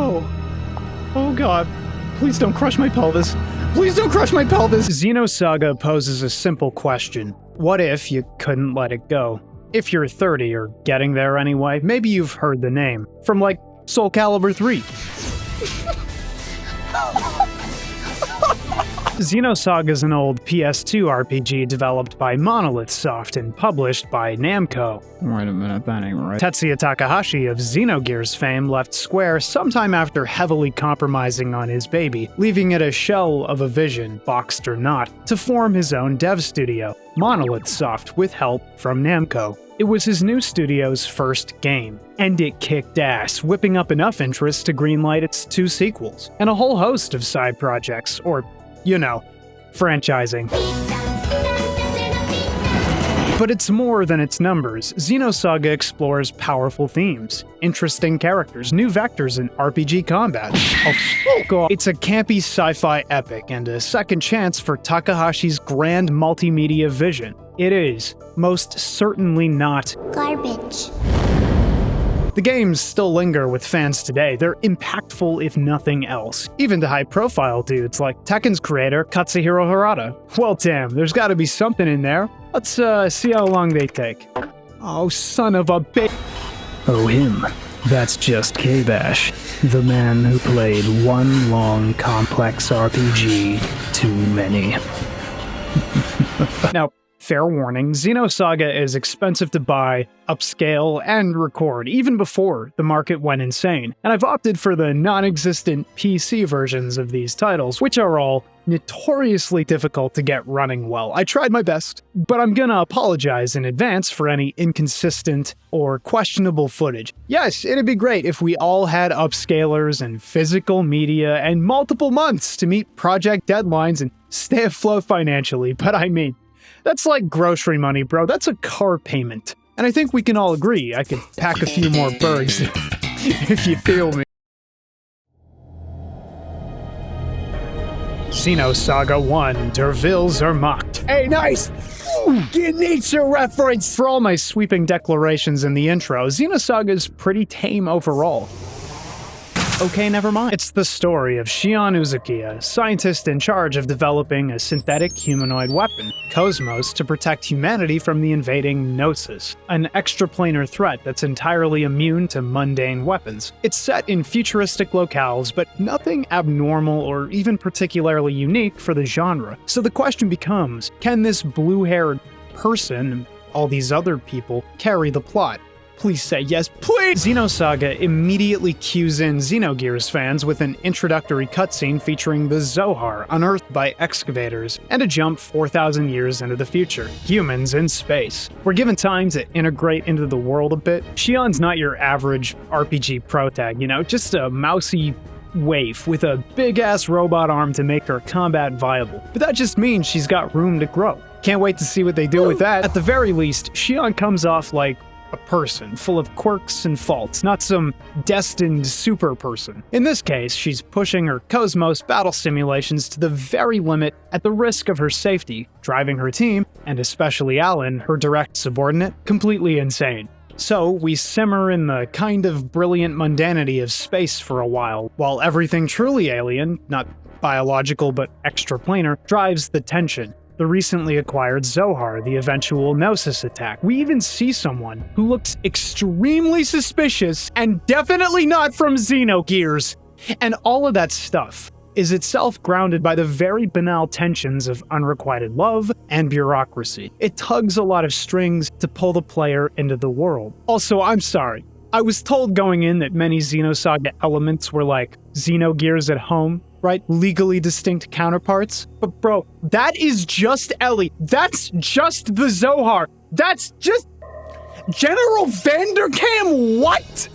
Oh god. Please don't crush my pelvis. Please don't crush my pelvis! Xenosaga poses a simple question. What if you couldn't let it go? If you're 30 or getting there anyway, maybe you've heard the name. From like Soul Calibur 3. Xenosaga is an old PS2 RPG developed by Monolith Soft and published by Namco. Wait a minute, that ain't right. Tetsuya Takahashi of Xenogears fame left Square sometime after heavily compromising on his baby, leaving it a shell of a vision, boxed or not, to form his own dev studio, Monolith Soft, with help from Namco. It was his new studio's first game, and it kicked ass, whipping up enough interest to greenlight its 2 sequels, and a whole host of side projects, or you know, franchising. But it's more than its numbers. Xenosaga explores powerful themes, interesting characters, new vectors in RPG combat. It's a campy sci-fi epic and a second chance for Takahashi's grand multimedia vision. It is most certainly not garbage. The games still linger with fans today. They're impactful if nothing else, even to high-profile dudes like Tekken's creator, Katsuhiro Harada. Well, damn, there's gotta be something in there. Let's see how long they take. Oh, son of a bitch. Oh, him. That's just KBash, the man who played one long, complex RPG too many. Now, fair warning, Xenosaga is expensive to buy, upscale, and record, even before the market went insane, and I've opted for the non-existent PC versions of these titles, which are all notoriously difficult to get running well. I tried my best, but I'm gonna apologize in advance for any inconsistent or questionable footage. Yes, it'd be great if we all had upscalers and physical media and multiple months to meet project deadlines and stay afloat financially, but I mean, that's like grocery money, bro. That's a car payment. And I think we can all agree I could pack a few more bergs if you feel me. Xenosaga I, Dervilles are mocked. Hey, nice! Ooh, nature reference! For all my sweeping declarations in the intro, Xenosaga is pretty tame overall. Okay, never mind. It's the story of Shion Uzuki, a scientist in charge of developing a synthetic humanoid weapon, KOS-MOS, to protect humanity from the invading Gnosis, an extraplanar threat that's entirely immune to mundane weapons. It's set in futuristic locales, but nothing abnormal or even particularly unique for the genre. So the question becomes, can this blue-haired person, and all these other people, carry the plot? Please say yes, please! Xenosaga immediately cues in Xenogears fans with an introductory cutscene featuring the Zohar, unearthed by excavators, and a jump 4,000 years into the future. Humans in space. We're given time to integrate into the world a bit. Shion's not your average RPG protag, you know, just a mousy waif with a big-ass robot arm to make her combat viable. But that just means she's got room to grow. Can't wait to see what they do with that. At the very least, Shion comes off like a person, full of quirks and faults, not some destined super person. In this case, she's pushing her KOS-MOS battle simulations to the very limit at the risk of her safety, driving her team, and especially Alan, her direct subordinate, completely insane. So, we simmer in the kind of brilliant mundanity of space for a while everything truly alien, not biological but extraplanar, drives the tension. The recently acquired Zohar, the eventual Gnosis attack. We even see someone who looks extremely suspicious and definitely not from Xenogears. And all of that stuff is itself grounded by the very banal tensions of unrequited love and bureaucracy. It tugs a lot of strings to pull the player into the world. Also, I'm sorry. I was told going in that many Xenosaga elements were like Xenogears at home, right? Legally distinct counterparts. But bro, that is just Ellie. That's just the Zohar. That's just General Vanderkam. What?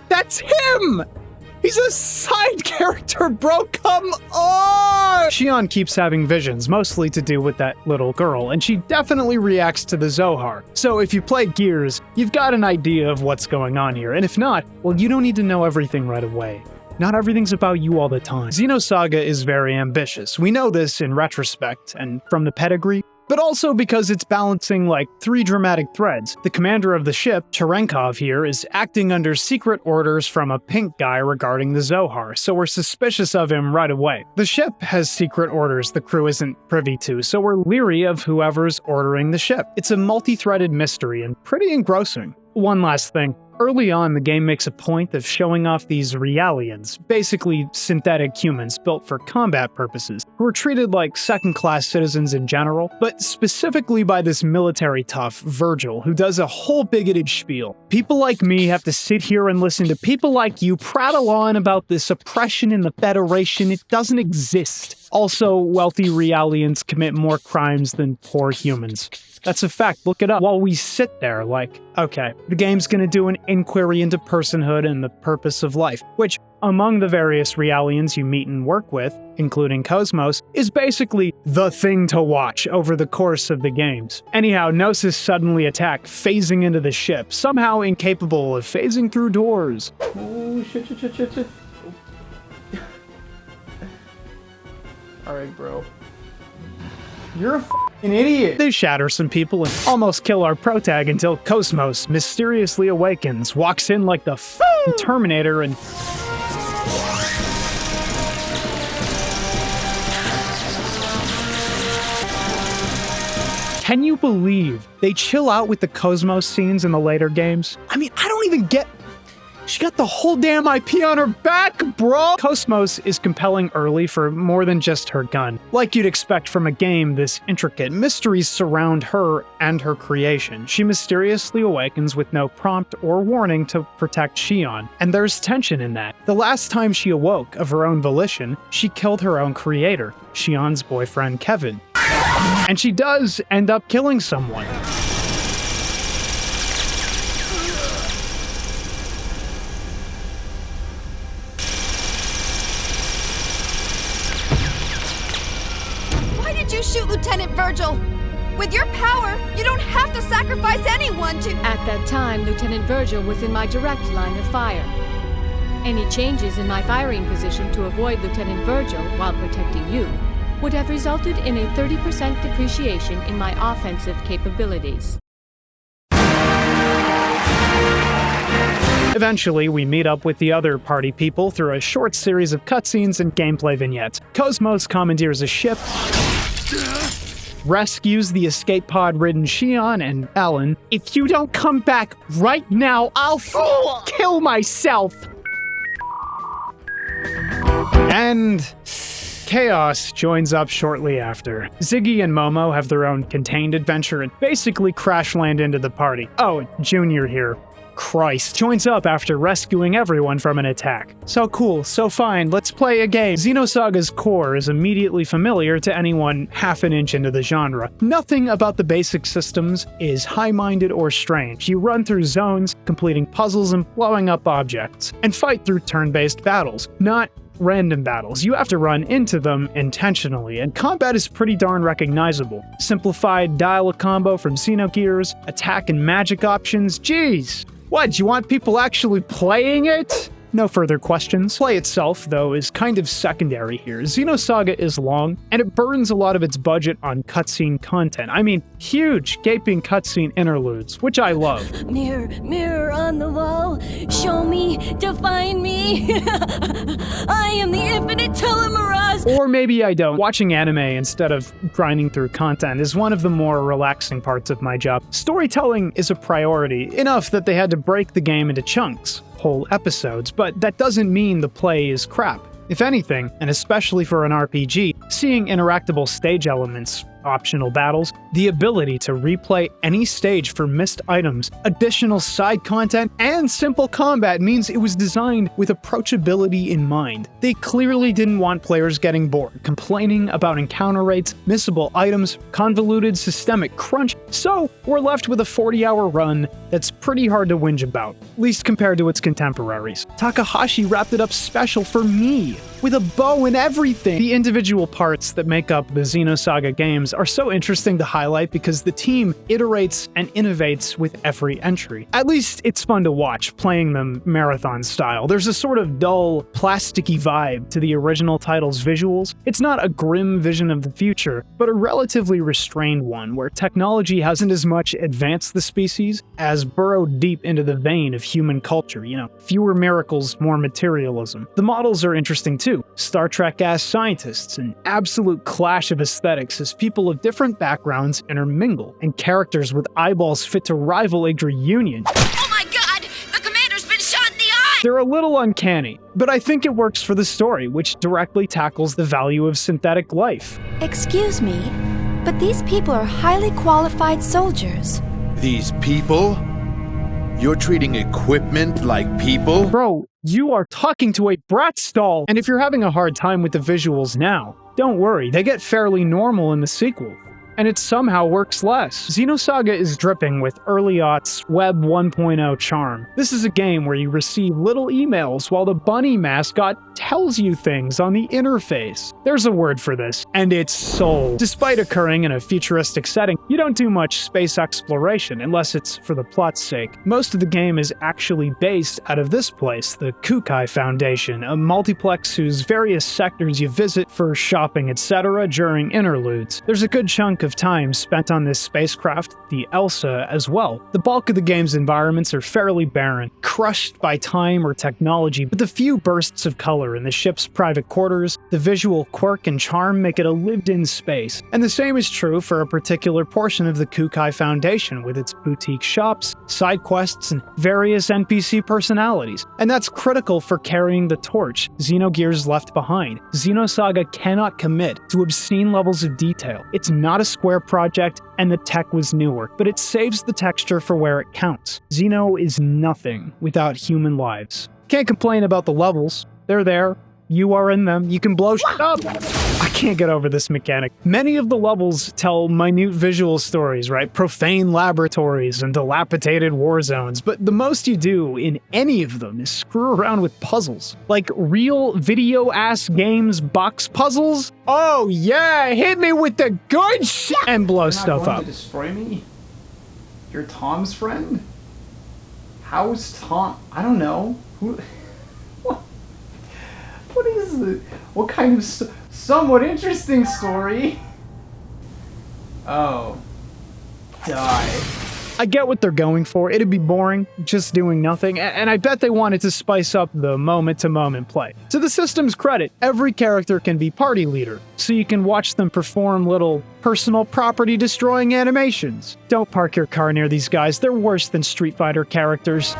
That's him! He's a side character, bro, come on! Shion keeps having visions, mostly to do with that little girl, and she definitely reacts to the Zohar. So if you played Gears, you've got an idea of what's going on here, and if not, well, you don't need to know everything right away. Not everything's about you all the time. Xenosaga is very ambitious. We know this in retrospect, and from the pedigree, but also because it's balancing like 3 dramatic threads. The commander of the ship, Cherenkov here, is acting under secret orders from a pink guy regarding the Zohar, so we're suspicious of him right away. The ship has secret orders the crew isn't privy to, so we're leery of whoever's ordering the ship. It's a multi-threaded mystery and pretty engrossing. One last thing. Early on, the game makes a point of showing off these realians, basically synthetic humans built for combat purposes, who are treated like second-class citizens in general, but specifically by this military tough, Virgil, who does a whole bigoted spiel. People like me have to sit here and listen to people like you prattle on about this oppression in the Federation. It doesn't exist. Also, wealthy realians commit more crimes than poor humans. That's a fact, look it up. While we sit there like, okay, the game's gonna do an inquiry into personhood and the purpose of life, which, among the various realians you meet and work with, including KOS-MOS, is basically the thing to watch over the course of the games. Anyhow, Gnosis suddenly attack, phasing into the ship, somehow incapable of phasing through doors. Oh, shit. Alright, bro. You're a f***ing idiot. They shatter some people and almost kill our protag until KOS-MOS mysteriously awakens, walks in like the f***ing Terminator and... Can you believe they chill out with the KOS-MOS scenes in the later games? I mean, I don't even get... She got the whole damn IP on her back, bro! KOS-MOS is compelling early for more than just her gun. Like you'd expect from a game this intricate, mysteries surround her and her creation. She mysteriously awakens with no prompt or warning to protect Shion, and there's tension in that. The last time she awoke of her own volition, she killed her own creator, Shion's boyfriend Kevin. And she does end up killing someone. You shoot Lieutenant Virgil. With your power, you don't have to sacrifice anyone to... At that time, Lieutenant Virgil was in my direct line of fire. Any changes in my firing position to avoid Lieutenant Virgil while protecting you would have resulted in a 30% depreciation in my offensive capabilities. Eventually, we meet up with the other party people through a short series of cutscenes and gameplay vignettes. KOS-MOS commandeers a ship, rescues the escape pod-ridden Shion and Ellen. If you don't come back right now, I'll kill myself! And Chaos joins up shortly after. Ziggy and Momo have their own contained adventure and basically crash land into the party. Oh, Junior here. Christ, joins up after rescuing everyone from an attack. So cool, so fine, let's play a game. Xenosaga's core is immediately familiar to anyone half an inch into the genre. Nothing about the basic systems is high-minded or strange. You run through zones, completing puzzles and blowing up objects, and fight through turn-based battles, not random battles. You have to run into them intentionally, and combat is pretty darn recognizable. Simplified dial-a-combo from Xenogears, attack and magic options, jeez! What, do you want people actually playing it? No further questions. Play itself, though, is kind of secondary here. Xenosaga is long, and it burns a lot of its budget on cutscene content. I mean, huge, gaping cutscene interludes, which I love. Mirror, mirror on the wall, show me, define me. I am the infinite telemirage. Or maybe I don't. Watching anime instead of grinding through content is one of the more relaxing parts of my job. Storytelling is a priority, enough that they had to break the game into chunks. Whole episodes, but that doesn't mean the play is crap. If anything, and especially for an RPG, seeing interactable stage elements, optional battles, the ability to replay any stage for missed items, additional side content, and simple combat means it was designed with approachability in mind. They clearly didn't want players getting bored, complaining about encounter rates, missable items, convoluted systemic crunch, so we're left with a 40-hour run that's pretty hard to whinge about, at least compared to its contemporaries. Takehashi wrapped it up special for me, with a bow and everything. The individual parts that make up the Xenosaga games are so interesting to highlight because the team iterates and innovates with every entry. At least it's fun to watch, playing them marathon style. There's a sort of dull, plasticky vibe to the original title's visuals. It's not a grim vision of the future, but a relatively restrained one where technology hasn't as much advanced the species as burrowed deep into the vein of human culture, fewer miracles, more materialism. The models are interesting too. Star Trek-ass scientists, an absolute clash of aesthetics as people of different backgrounds intermingle, and characters with eyeballs fit to rival a reunion. Oh my god! The commander's been shot in the eye! They're a little uncanny, but I think it works for the story, which directly tackles the value of synthetic life. Excuse me, but these people are highly qualified soldiers. These people? You're treating equipment like people? Bro, you are talking to a brat stall! And if you're having a hard time with the visuals now, don't worry, they get fairly normal in the sequel. And it somehow works less. Xenosaga is dripping with early aughts Web 1.0 charm. This is a game where you receive little emails while the bunny mascot tells you things on the interface. There's a word for this, and it's soul. Despite occurring in a futuristic setting, you don't do much space exploration unless it's for the plot's sake. Most of the game is actually based out of this place, the Kukai Foundation, a multiplex whose various sectors you visit for shopping, etc. during interludes. There's a good chunk of time spent on this spacecraft, the Elsa, as well. The bulk of the game's environments are fairly barren, crushed by time or technology, but the few bursts of color in the ship's private quarters, the visual quirk and charm make it a lived-in space. And the same is true for a particular portion of the Kukai Foundation, with its boutique shops, side quests, and various NPC personalities. And that's critical for carrying the torch Xenogears left behind. Xenosaga cannot commit to obscene levels of detail. It's not a Square project, and the tech was newer, but it saves the texture for where it counts. Xeno is nothing without human lives. Can't complain about the levels. They're there. You are in them. You can blow shit up. I can't get over this mechanic. Many of the levels tell minute visual stories, right? Profane laboratories and dilapidated war zones, but the most you do in any of them is screw around with puzzles. Like real video-ass games box puzzles? Oh yeah, hit me with the good shit! And blow stuff up. To destroy me? You're Tom's friend? How's Tom? I don't know. Who? What is it? What kind of somewhat interesting story? Oh. Die. I get what they're going for. It'd be boring, just doing nothing, and I bet they wanted to spice up the moment-to-moment play. To the system's credit, every character can be party leader, so you can watch them perform little personal property-destroying animations. Don't park your car near these guys, they're worse than Street Fighter characters.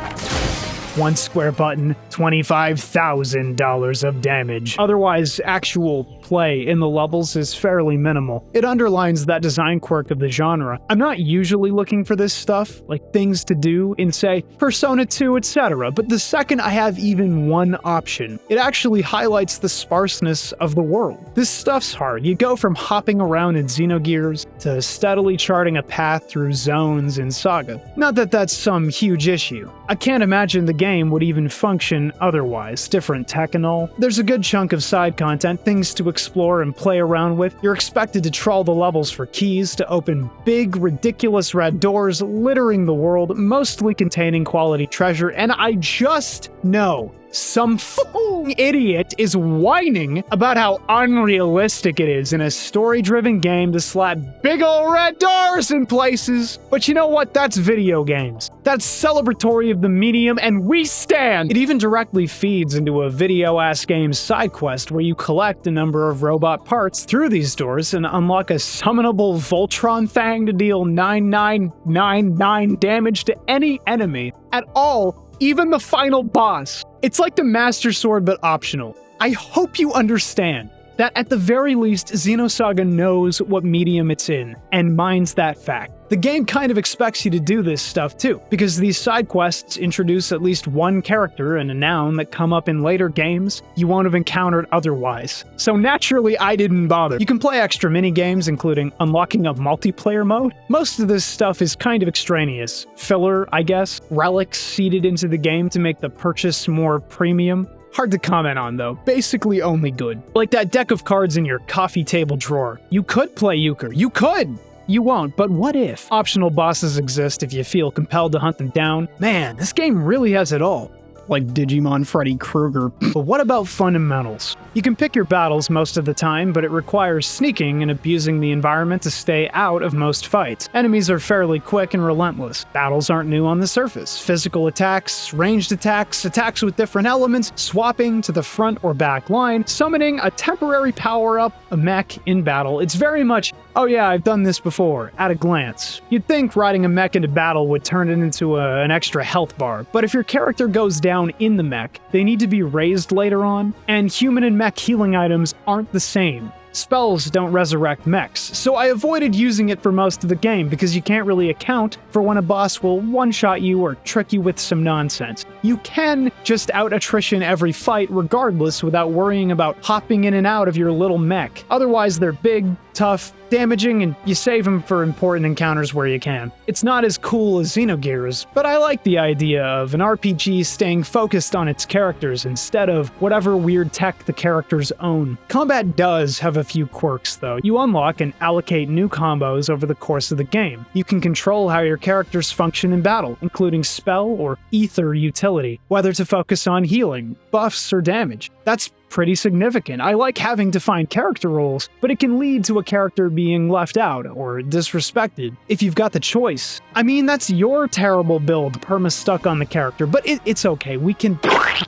One square button, $25,000 of damage. Otherwise, actual play in the levels is fairly minimal. It underlines that design quirk of the genre. I'm not usually looking for this stuff, like things to do in, say, Persona 2, etc., but the second I have even one option, it actually highlights the sparseness of the world. This stuff's hard. You go from hopping around in Xenogears to steadily charting a path through zones in Saga. Not that that's some huge issue. I can't imagine the game would even function otherwise, different tech and all. There's a good chunk of side content, things to explore and play around with. You're expected to trawl the levels for keys to open big, ridiculous red doors littering the world, mostly containing quality treasure, and I just know some f***ing idiot is whining about how unrealistic it is in a story-driven game to slap big ol' red doors in places. But you know what? That's video games. That's celebratory of the medium, and we stand! It even directly feeds into a video-ass game side quest where you collect a number of robot parts through these doors and unlock a summonable Voltron thing to deal 9999 damage to any enemy at all, even the final boss. It's like the Master Sword, but optional. I hope you understand that at the very least, Xenosaga knows what medium it's in, and minds that fact. The game kind of expects you to do this stuff too, because these side quests introduce at least one character and a noun that come up in later games you won't have encountered otherwise. So naturally, I didn't bother. You can play extra mini-games, including unlocking a multiplayer mode. Most of this stuff is kind of extraneous. Filler, I guess. Relics seeded into the game to make the purchase more premium. Hard to comment on though, basically only good. Like that deck of cards in your coffee table drawer. You could play Euchre, you could! You won't, but what if? Optional bosses exist if you feel compelled to hunt them down. Man, this game really has it all. Like Digimon Freddy Krueger. But what about fundamentals? You can pick your battles most of the time, but it requires sneaking and abusing the environment to stay out of most fights. Enemies are fairly quick and relentless. Battles aren't new on the surface. Physical attacks, ranged attacks, attacks with different elements, swapping to the front or back line, summoning a temporary power-up, a mech in battle. It's very much, oh yeah, I've done this before, at a glance. You'd think riding a mech into battle would turn it into an extra health bar, but if your character goes down in the mech, they need to be raised later on, and human and mech healing items aren't the same. Spells don't resurrect mechs, so I avoided using it for most of the game because you can't really account for when a boss will one-shot you or trick you with some nonsense. You can just out-attrition every fight regardless without worrying about hopping in and out of your little mech. Otherwise, they're big, tough, damaging, and you save them for important encounters where you can. It's not as cool as Xenogears, but I like the idea of an RPG staying focused on its characters instead of whatever weird tech the characters own. Combat does have a few quirks though. You unlock and allocate new combos over the course of the game. You can control how your characters function in battle, including spell or ether utility, whether to focus on healing, buffs, or damage. That's pretty significant. I like having defined character roles, but it can lead to a character being left out or disrespected if you've got the choice. I mean, that's your terrible build perma-stuck on the character, but it's okay.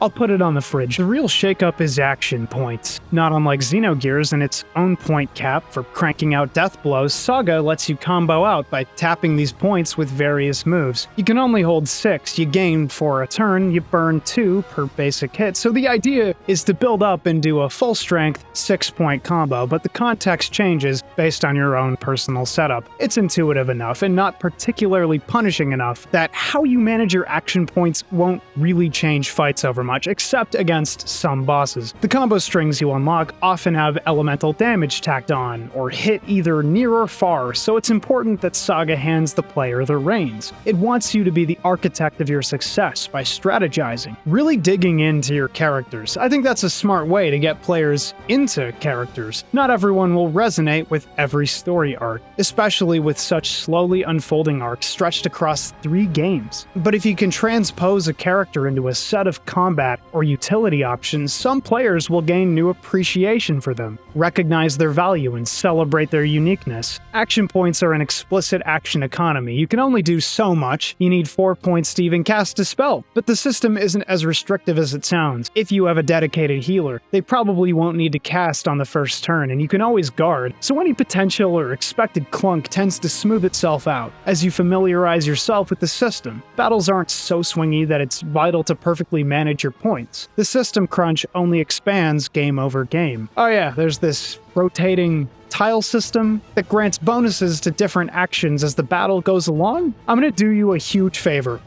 I'll put it on the fridge. The real shakeup is action points. Not unlike Xenogears and its own point cap for cranking out death blows, Saga lets you combo out by tapping these points with various moves. You can only hold 6, you gain 4 a turn, you burn 2 per basic hit, so the idea is to build up and do a full-strength 6-point combo, but the context changes based on your own personal setup. It's intuitive enough and not particularly punishing enough that how you manage your action points won't really change fights over much, except against some bosses. The combo strings you unlock often have elemental damage tacked on, or hit either near or far, so it's important that Saga hands the player the reins. It wants you to be the architect of your success by strategizing, really digging into your characters. I think that's a smart way to get players into characters. Not everyone will resonate with every story arc, especially with such slowly unfolding arcs stretched across 3 games. But if you can transpose a character into a set of combat or utility options, some players will gain new appreciation for them, recognize their value, and celebrate their uniqueness. Action points are an explicit action economy. You can only do so much. You need 4 points to even cast a spell, but the system isn't as restrictive as it sounds. If you have a dedicated healer, they probably won't need to cast on the first turn, and you can always guard, so any potential or expected clunk tends to smooth itself out as you familiarize yourself with the system. Battles aren't so swingy that it's vital to perfectly manage your points. The system crunch only expands game over game. Oh yeah, there's this rotating tile system that grants bonuses to different actions as the battle goes along. I'm gonna do you a huge favor.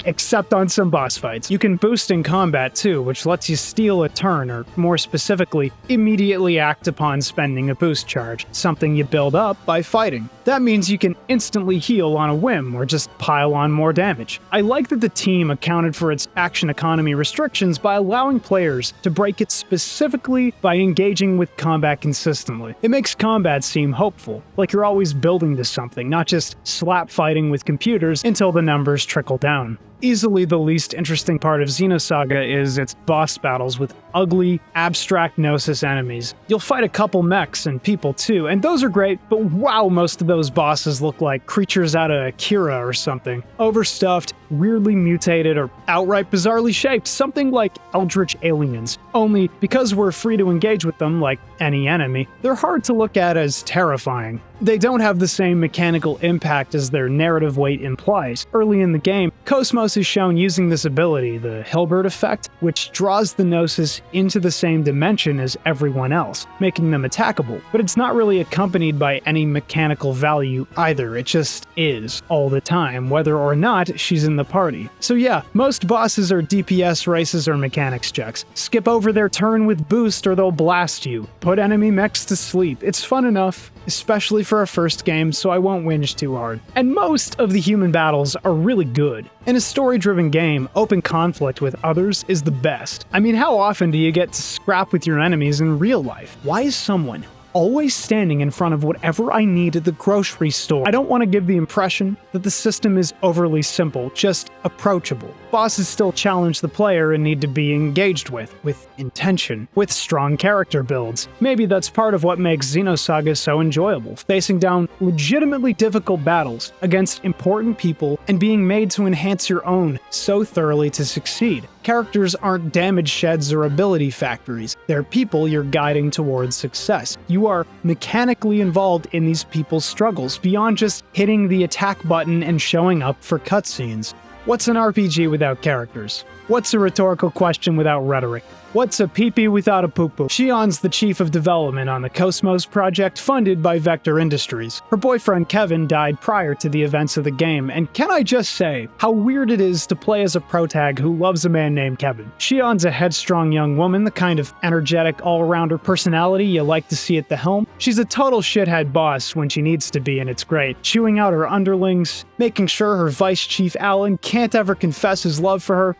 Except on some boss fights. You can boost in combat too, which lets you steal a turn, or more specifically, immediately act upon spending a boost charge, something you build up by fighting. That means you can instantly heal on a whim, or just pile on more damage. I like that the team accounted for its action economy restrictions by allowing players to break it specifically by engaging with combat consistently. It makes combat seem hopeful, like you're always building to something, not just slap fighting with computers until the numbers trickle down. Easily the least interesting part of Xenosaga is its boss battles with ugly, abstract Gnosis enemies. You'll fight a couple mechs and people too, and those are great, but wow, most of those bosses look like creatures out of Akira or something. Overstuffed, weirdly mutated, or outright bizarrely shaped, something like eldritch aliens. Only, because we're free to engage with them like any enemy, they're hard to look at as terrifying. They don't have the same mechanical impact as their narrative weight implies. Early in the game, KOS-MOS is shown using this ability, the Hilbert effect, which draws the Gnosis into the same dimension as everyone else, making them attackable. But it's not really accompanied by any mechanical value either, it just is, all the time, whether or not she's in the party. So yeah, most bosses are DPS races or mechanics checks. Skip over their turn with boost or they'll blast you. Put enemy mechs to sleep. It's fun enough. especially for a first game, so I won't whinge too hard. And most of the human battles are really good. In a story-driven game, open conflict with others is the best. I mean, how often do you get to scrap with your enemies in real life? Why is someone always standing in front of whatever I need at the grocery store? I don't want to give the impression that the system is overly simple, just approachable. Bosses still challenge the player and need to be engaged with intention, with strong character builds. Maybe that's part of what makes Xenosaga so enjoyable, facing down legitimately difficult battles against important people and being made to enhance your own so thoroughly to succeed. Characters aren't damage sheds or ability factories. They're people you're guiding towards success. You are mechanically involved in these people's struggles, beyond just hitting the attack button and showing up for cutscenes. What's an RPG without characters? What's a rhetorical question without rhetoric? What's a pee-pee without a poo-poo? Shion's the chief of development on the KOS-MOS project funded by Vector Industries. Her boyfriend Kevin died prior to the events of the game, and can I just say how weird it is to play as a protag who loves a man named Kevin. Shion's a headstrong young woman, the kind of energetic all-rounder personality you like to see at the helm. She's a total shithead boss when she needs to be, and it's great. Chewing out her underlings, making sure her vice chief Alan can't ever confess his love for her.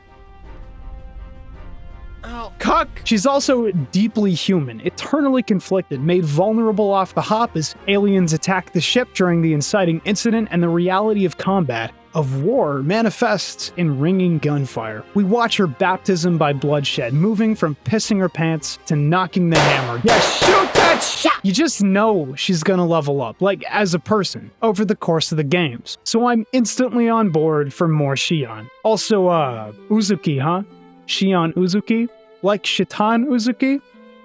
Cuck! She's also deeply human, eternally conflicted, made vulnerable off the hop as aliens attack the ship during the inciting incident, and the reality of combat, of war, manifests in ringing gunfire. We watch her baptism by bloodshed, moving from pissing her pants to knocking the hammer. Yeah, shoot that shot! You just know she's gonna level up, like as a person, over the course of the games. So I'm instantly on board for more Shion. Also, Uzuki, huh? Shion Uzuki? Like Shitan Uzuki?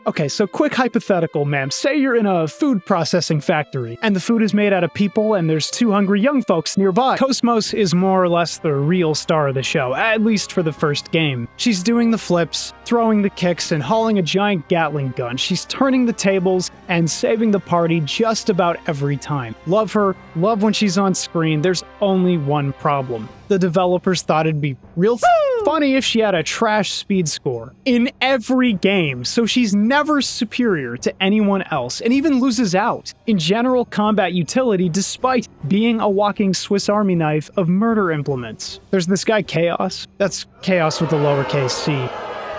Okay, so quick hypothetical, ma'am. Say you're in a food processing factory, and the food is made out of people, and there's 2 hungry young folks nearby. KOS-MOS is more or less the real star of the show, at least for the first game. She's doing the flips, throwing the kicks, and hauling a giant Gatling gun. She's turning the tables and saving the party just about every time. Love her, love when she's on screen. There's only one problem. The developers thought it'd be real funny if she had a trash speed score in every game, so she's never superior to anyone else, and even loses out in general combat utility despite being a walking Swiss Army knife of murder implements. There's this guy Chaos. That's Chaos with a lowercase c.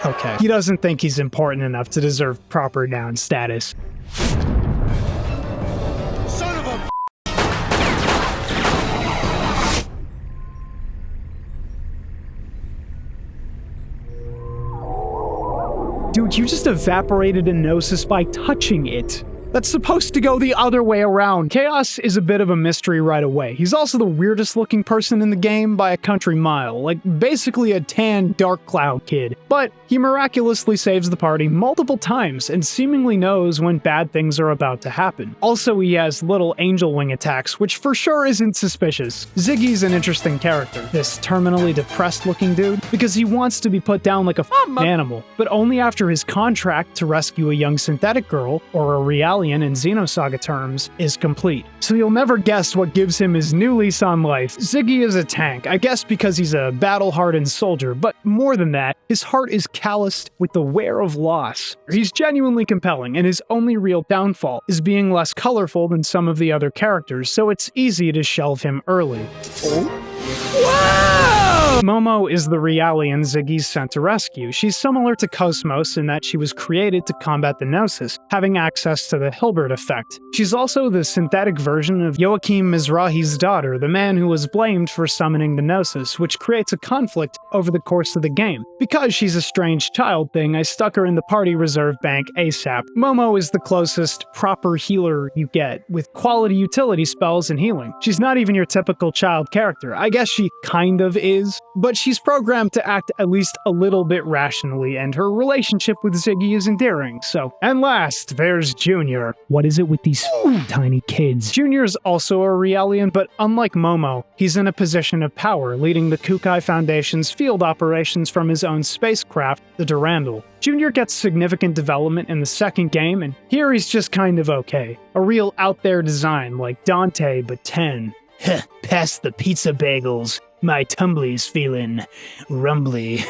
Okay. He doesn't think he's important enough to deserve proper noun status. Dude, you just evaporated a Gnosis by touching it. That's supposed to go the other way around. Chaos is a bit of a mystery right away. He's also the weirdest looking person in the game by a country mile, like basically a tan dark cloud kid. But he miraculously saves the party multiple times and seemingly knows when bad things are about to happen. Also, he has little angel wing attacks, which for sure isn't suspicious. Ziggy's an interesting character, this terminally depressed looking dude, because he wants to be put down like a animal, but only after his contract to rescue a young synthetic girl, or a reality in Xenosaga terms, is complete. So you'll never guess what gives him his new lease on life. Ziggy is a tank, I guess because he's a battle-hardened soldier, but more than that, his heart is calloused with the wear of loss. He's genuinely compelling, and his only real downfall is being less colorful than some of the other characters, so it's easy to shelve him early. Whoa! Momo is the Realian Ziggy's sent to rescue. She's similar to KOS-MOS in that she was created to combat the Gnosis, having access to the Hilbert effect. She's also the synthetic version of Joachim Mizrahi's daughter, the man who was blamed for summoning the Gnosis, which creates a conflict over the course of the game. Because she's a strange child thing, I stuck her in the party reserve bank ASAP. Momo is the closest proper healer you get, with quality utility spells and healing. She's not even your typical child character. I guess she kind of is, but she's programmed to act at least a little bit rationally, and her relationship with Ziggy is endearing, so. And last, there's Junior. What is it with these tiny kids? Junior's also a Realian, but unlike Momo, he's in a position of power, leading the Kukai Foundation's field operations from his own spacecraft, the Durandal. Junior gets significant development in the second game, and here he's just kind of okay. A real out-there design, like Dante, but 10. Heh, pass the pizza bagels. My tumbly's feeling rumbly.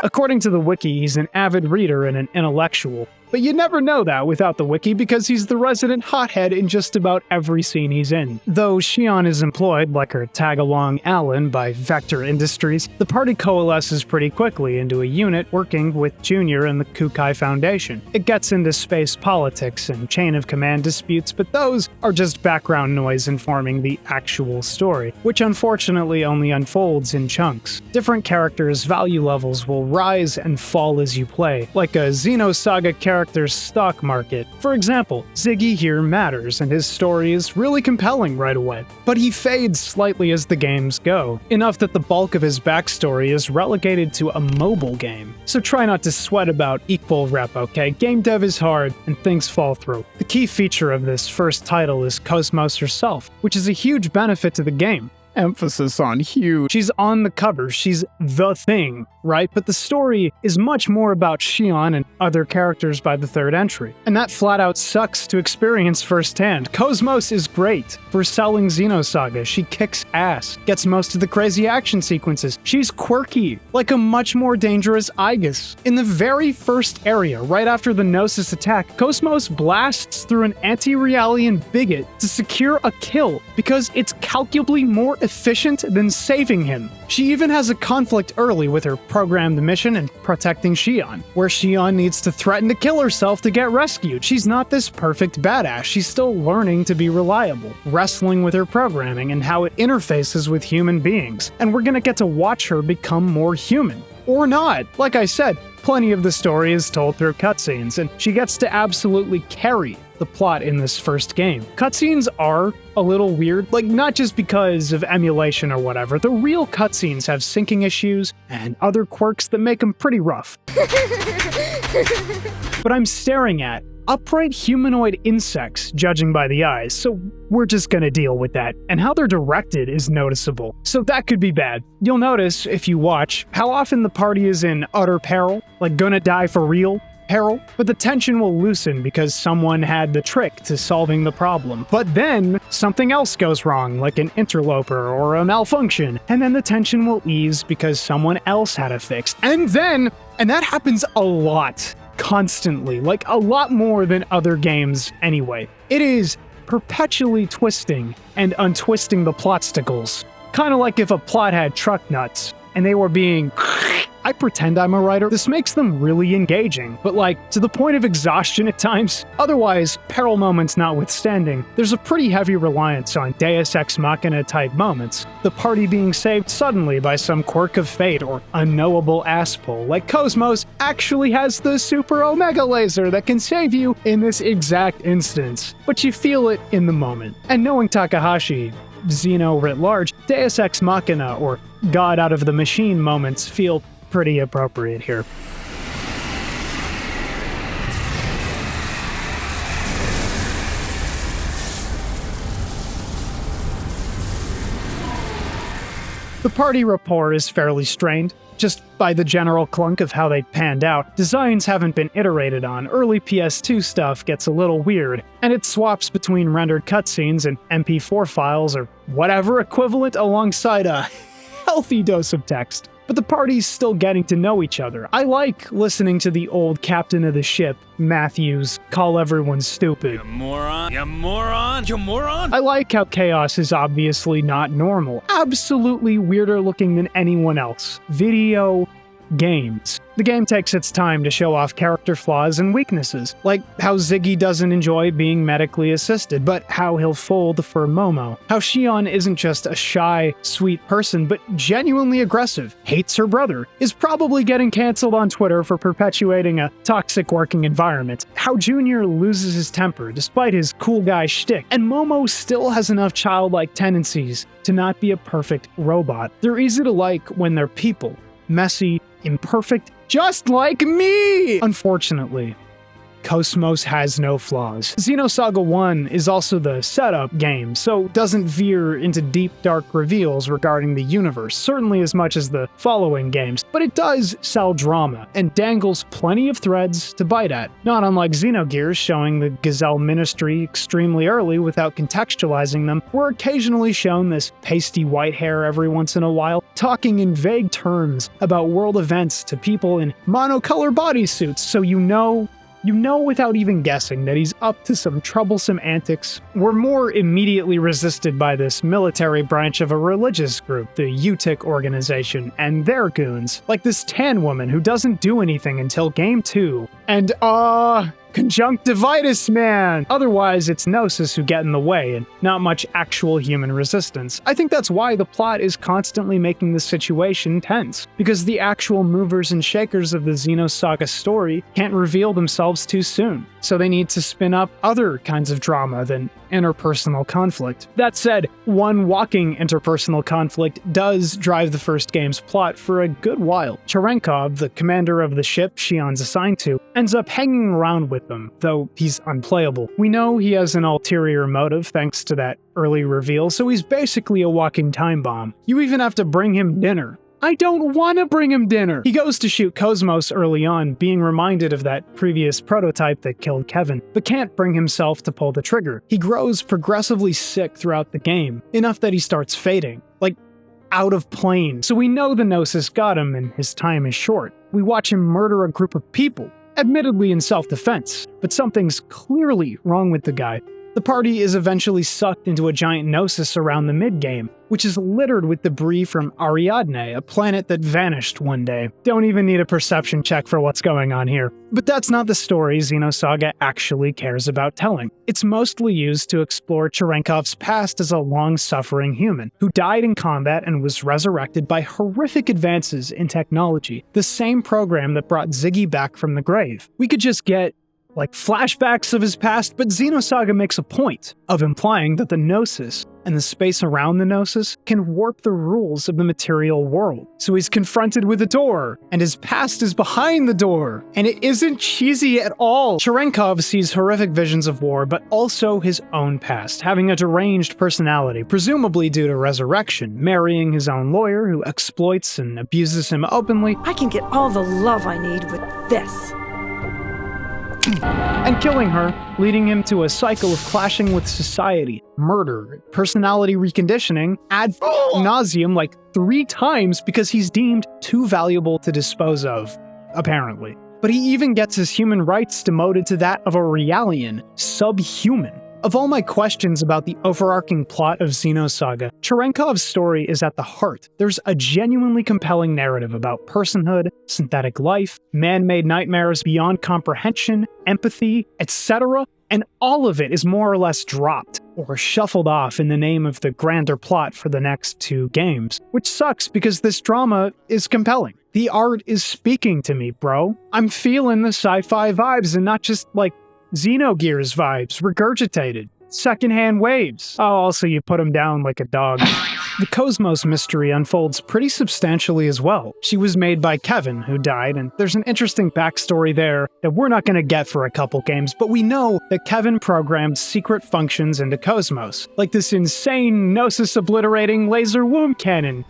According to the wiki, he's an avid reader and an intellectual. But you never know that without the wiki because he's the resident hothead in just about every scene he's in. Though Shion is employed, like her tag-along Alan, by Vector Industries, the party coalesces pretty quickly into a unit working with Junior and the Kukai Foundation. It gets into space politics and chain of command disputes, but those are just background noise informing the actual story, which unfortunately only unfolds in chunks. Different characters' value levels will rise and fall as you play, like a Xenosaga character's stock market. For example, Ziggy here matters, and his story is really compelling right away. But he fades slightly as the games go, enough that the bulk of his backstory is relegated to a mobile game. So try not to sweat about equal rep, okay? Game dev is hard, and things fall through. The key feature of this first title is KOS-MOS herself, which is a huge benefit to the game. Emphasis on huge. She's on the cover, she's the thing, right? But the story is much more about Shion and other characters by the third entry. And that flat out sucks to experience firsthand. KOS-MOS is great for selling Xenosaga. She kicks ass, gets most of the crazy action sequences. She's quirky, like a much more dangerous Aegis. In the very first area, right after the Gnosis attack, KOS-MOS blasts through an anti-Realian bigot to secure a kill because it's calculably more efficient than saving him. She even has a conflict early with her programmed mission in protecting Shion, where Shion needs to threaten to kill herself to get rescued. She's not this perfect badass, she's still learning to be reliable, wrestling with her programming and how it interfaces with human beings, and we're gonna get to watch her become more human. Or not. Like I said, plenty of the story is told through cutscenes, and she gets to absolutely carry the plot in this first game. Cutscenes are a little weird, like not just because of emulation or whatever. The real cutscenes have syncing issues and other quirks that make them pretty rough. But I'm staring at upright humanoid insects, judging by the eyes, so we're just gonna deal with that. And how they're directed is noticeable, so that could be bad. You'll notice, if you watch, how often the party is in utter peril, like gonna die for real peril, but the tension will loosen because someone had the trick to solving the problem. But then, something else goes wrong, like an interloper or a malfunction, and then the tension will ease because someone else had a fix. And that happens a lot. Constantly, like a lot more than other games anyway. It is perpetually twisting and untwisting the plot-sticles. Kind of like if a plot had truck nuts and they were being I pretend I'm a writer. This makes them really engaging, but like to the point of exhaustion at times. Otherwise, peril moments notwithstanding, there's a pretty heavy reliance on Deus Ex Machina type moments. The party being saved suddenly by some quirk of fate or unknowable ass pull, like KOS-MOS actually has the super omega laser that can save you in this exact instance, but you feel it in the moment. And knowing Takehashi, Xeno writ large, Deus Ex Machina or God out of the machine moments feel pretty appropriate here. The party rapport is fairly strained, just by the general clunk of how they panned out. Designs haven't been iterated on, early PS2 stuff gets a little weird, and it swaps between rendered cutscenes and MP4 files or whatever equivalent alongside a healthy dose of text. But the party's still getting to know each other. I like listening to the old captain of the ship, Matthews, call everyone stupid. You moron, you moron, you moron! I like how Chaos is obviously not normal, absolutely weirder looking than anyone else. Video games. The game takes its time to show off character flaws and weaknesses, like how Ziggy doesn't enjoy being medically assisted, but how he'll fold for Momo. How Shion isn't just a shy, sweet person, but genuinely aggressive, hates her brother, is probably getting canceled on Twitter for perpetuating a toxic working environment. How Junior loses his temper despite his cool guy shtick, and Momo still has enough childlike tendencies to not be a perfect robot. They're easy to like when they're people. Messy, imperfect, just like me! Unfortunately, KOS-MOS has no flaws. Xenosaga I is also the setup game, so doesn't veer into deep, dark reveals regarding the universe, certainly as much as the following games, but it does sell drama, and dangles plenty of threads to bite at, not unlike Xenogears showing the Gazelle ministry extremely early without contextualizing them. We're occasionally shown this pasty white hair every once in a while, talking in vague terms about world events to people in monocolor bodysuits, so you know You know without even guessing that he's up to some troublesome antics. We're more immediately resisted by this military branch of a religious group, the UTIC organization, and their goons, like this tan woman who doesn't do anything until Game 2. And, conjunctivitis man! Otherwise, it's Gnosis who get in the way, and not much actual human resistance. I think that's why the plot is constantly making the situation tense, because the actual movers and shakers of the Xenosaga story can't reveal themselves too soon, so they need to spin up other kinds of drama than interpersonal conflict. That said, one walking interpersonal conflict does drive the first game's plot for a good while. Cherenkov, the commander of the ship Shion's assigned to, ends up hanging around with them, though he's unplayable. We know he has an ulterior motive thanks to that early reveal, so he's basically a walking time bomb. You even have to bring him dinner. I don't want to bring him dinner! He goes to shoot KOS-MOS early on, being reminded of that previous prototype that killed Kevin, but can't bring himself to pull the trigger. He grows progressively sick throughout the game, enough that he starts fading. Like, out of plane. So we know the Gnosis got him and his time is short. We watch him murder a group of people, admittedly in self-defense, but something's clearly wrong with the guy. The party is eventually sucked into a giant Gnosis around the mid-game, which is littered with debris from Ariadne, a planet that vanished one day. Don't even need a perception check for what's going on here. But that's not the story Xenosaga actually cares about telling. It's mostly used to explore Cherenkov's past as a long-suffering human, who died in combat and was resurrected by horrific advances in technology, the same program that brought Ziggy back from the grave. We could just get flashbacks of his past, but Xenosaga makes a point of implying that the Gnosis and the space around the Gnosis can warp the rules of the material world. So he's confronted with a door, and his past is behind the door, and it isn't cheesy at all. Cherenkov sees horrific visions of war, but also his own past, having a deranged personality, presumably due to resurrection, marrying his own lawyer who exploits and abuses him openly. I can get all the love I need with this. And killing her, leading him to a cycle of clashing with society, murder, personality reconditioning, ad nauseum 3 times because he's deemed too valuable to dispose of, apparently. But he even gets his human rights demoted to that of a Realian, subhuman. Of all my questions about the overarching plot of Xenosaga, Cherenkov's story is at the heart. There's a genuinely compelling narrative about personhood, synthetic life, man-made nightmares beyond comprehension, empathy, etc., and all of it is more or less dropped or shuffled off in the name of the grander plot for the next 2 games, which sucks because this drama is compelling. The art is speaking to me, bro. I'm feeling the sci-fi vibes and not just Xenogears vibes, regurgitated. Secondhand waves. Oh, also you put him down like a dog. The KOS-MOS mystery unfolds pretty substantially as well. She was made by Kevin, who died, and there's an interesting backstory there that we're not going to get for a couple games, but we know that Kevin programmed secret functions into KOS-MOS, like this insane Gnosis-obliterating laser womb cannon.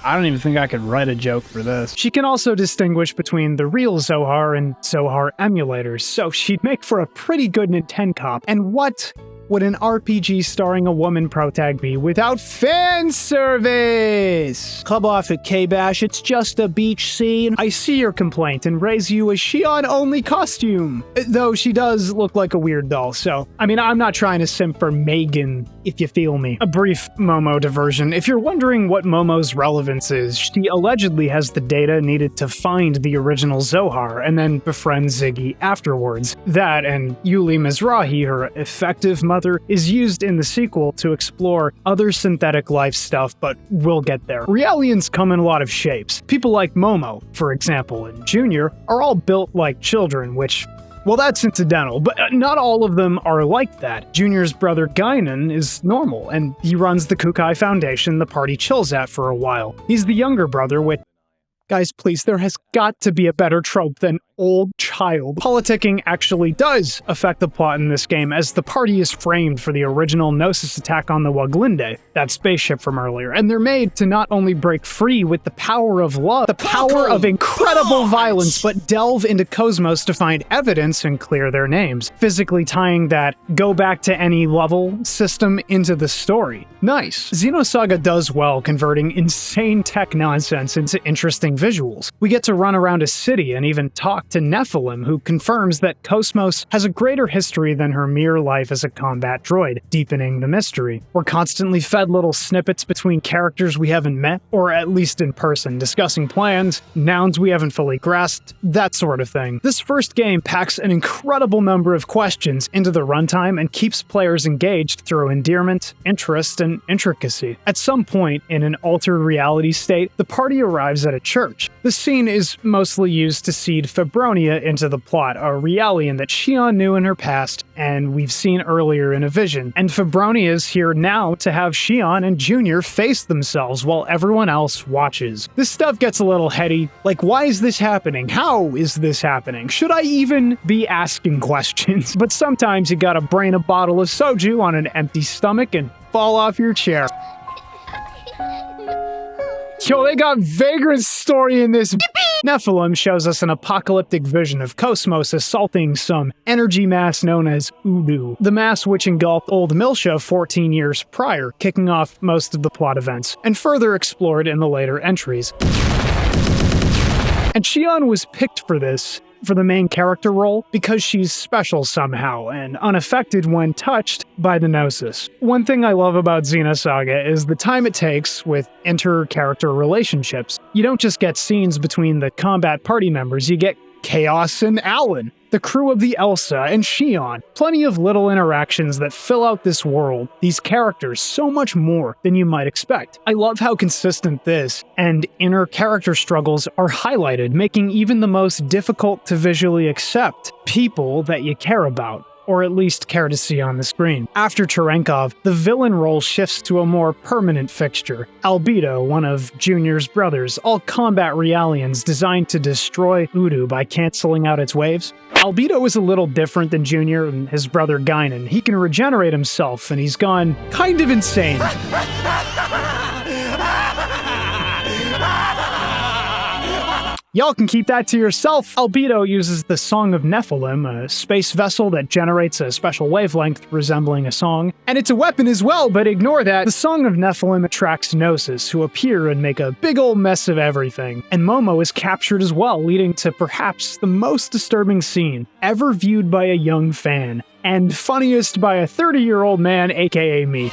I don't even think I could write a joke for this. She can also distinguish between the real Zohar and Zohar emulators, so she'd make for a pretty good Nintendo cop. And what would an RPG starring a woman protag be without fan service? Club off at KBash, it's just a beach scene. I see your complaint and raise you a Shion-only costume. Though she does look like a weird doll, so, I'm not trying to simp for Megan, if you feel me. A brief Momo diversion. If you're wondering what Momo's relevance is, she allegedly has the data needed to find the original Zohar and then befriend Ziggy afterwards. That and Yuli Mizrahi, her effective mother, is used in the sequel to explore other synthetic life stuff, but we'll get there. Realians come in a lot of shapes. People like Momo, for example, and Junior are all built like children, which, well, that's incidental, but not all of them are like that. Junior's brother Guinan is normal, and he runs the Kukai Foundation the party chills at for a while. He's the younger brother with... Guys, please, there has got to be a better trope than old child. Politicking actually does affect the plot in this game, as the party is framed for the original Gnosis attack on the Waglinde, that spaceship from earlier, and they're made to not only break free with the power of love, the power of incredible violence, but delve into KOS-MOS to find evidence and clear their names, physically tying that go back to any level system into the story. Nice. Xenosaga does well converting insane tech nonsense into interesting visuals. We get to run around a city and even talk to Nephilim, who confirms that KOS-MOS has a greater history than her mere life as a combat droid, deepening the mystery. We're constantly fed little snippets between characters we haven't met, or at least in person, discussing plans, nouns we haven't fully grasped, that sort of thing. This first game packs an incredible number of questions into the runtime and keeps players engaged through endearment, interest, and intricacy. At some point, in an altered reality state, the party arrives at a church. The scene is mostly used to seed Febronia into the plot, a Realian that Xion knew in her past and we've seen earlier in a vision. And Febronia is here now to have Xion and Junior face themselves while everyone else watches. This stuff gets a little heady, like why is this happening? How is this happening? Should I even be asking questions? But sometimes you gotta brain a bottle of soju on an empty stomach and fall off your chair. Yo, they got Vagrant's story in this. Nephilim shows us an apocalyptic vision of KOS-MOS assaulting some energy mass known as Udu, the mass which engulfed Old Milsha 14 years prior, kicking off most of the plot events, and further explored in the later entries. And Xion was picked for the main character role because she's special somehow and unaffected when touched by the Gnosis. One thing I love about Xenosaga is the time it takes with inter-character relationships. You don't just get scenes between the combat party members, you get Chaos and Alan, the crew of the Elsa, and Xion. Plenty of little interactions that fill out this world, these characters, so much more than you might expect. I love how consistent this and inner character struggles are highlighted, making even the most difficult to visually accept people that you care about, or at least care to see on the screen. After Cherenkov, the villain role shifts to a more permanent fixture. Albedo, one of Junior's brothers, all combat Realians designed to destroy Udu by canceling out its waves. Albedo is a little different than Junior and his brother Guinan. He can regenerate himself, and he's gone kind of insane. Y'all can keep that to yourself. Albedo uses the Song of Nephilim, a space vessel that generates a special wavelength resembling a song. And it's a weapon as well, but ignore that. The Song of Nephilim attracts Gnosis, who appear and make a big ol' mess of everything. And Momo is captured as well, leading to perhaps the most disturbing scene ever viewed by a young fan. And funniest by a 30-year-old man, aka me.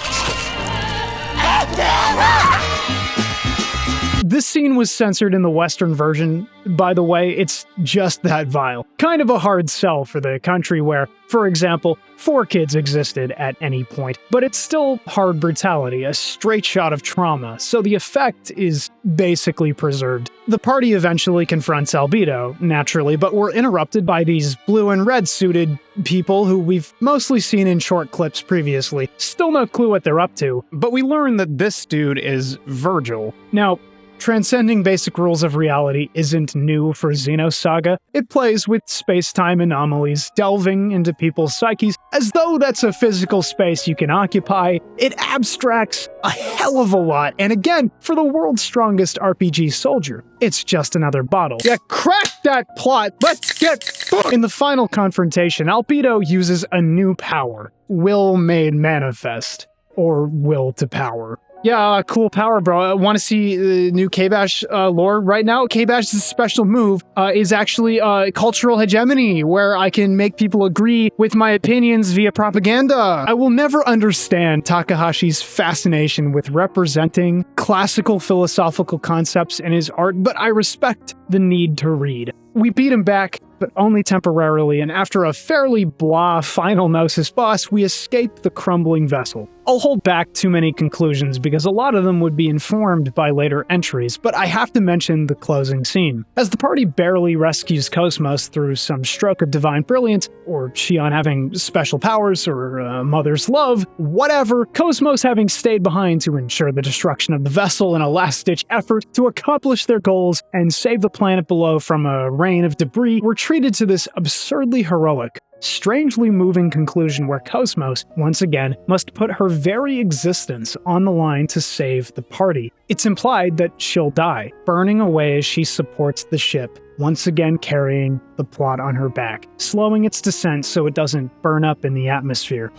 This scene was censored in the Western version, by the way. It's just that vile. Kind of a hard sell for the country where, for example, 4 kids existed at any point, but it's still hard brutality, a straight shot of trauma, so the effect is basically preserved. The party eventually confronts Albedo, naturally, but we're interrupted by these blue and red suited people who we've mostly seen in short clips previously. Still no clue what they're up to, but we learn that this dude is Virgil. Now, transcending basic rules of reality isn't new for Xenosaga. It plays with space-time anomalies, delving into people's psyches as though that's a physical space you can occupy. It abstracts a hell of a lot, and again, for the world's strongest RPG soldier, it's just another bottle. Yeah, crack that plot! Let's get... In the final confrontation, Albedo uses a new power. Will made manifest. Or will to power. Yeah, cool power, bro. I want to see the new KBash lore right now. KBash's special move is actually cultural hegemony, where I can make people agree with my opinions via propaganda. I will never understand Takahashi's fascination with representing classical philosophical concepts in his art, but I respect the need to read. We beat him back, but only temporarily, and after a fairly blah final Gnosis boss, we escape the crumbling vessel. I'll hold back too many conclusions because a lot of them would be informed by later entries, but I have to mention the closing scene. As the party barely rescues KOS-MOS through some stroke of divine brilliance, or Xion having special powers, or mother's love, whatever, KOS-MOS having stayed behind to ensure the destruction of the vessel in a last-ditch effort to accomplish their goals and save the planet below from a rain of debris, we're treated to this absurdly heroic, strangely moving conclusion where KOS-MOS, once again, must put her very existence on the line to save the party. It's implied that she'll die, burning away as she supports the ship, once again carrying the plot on her back, slowing its descent so it doesn't burn up in the atmosphere.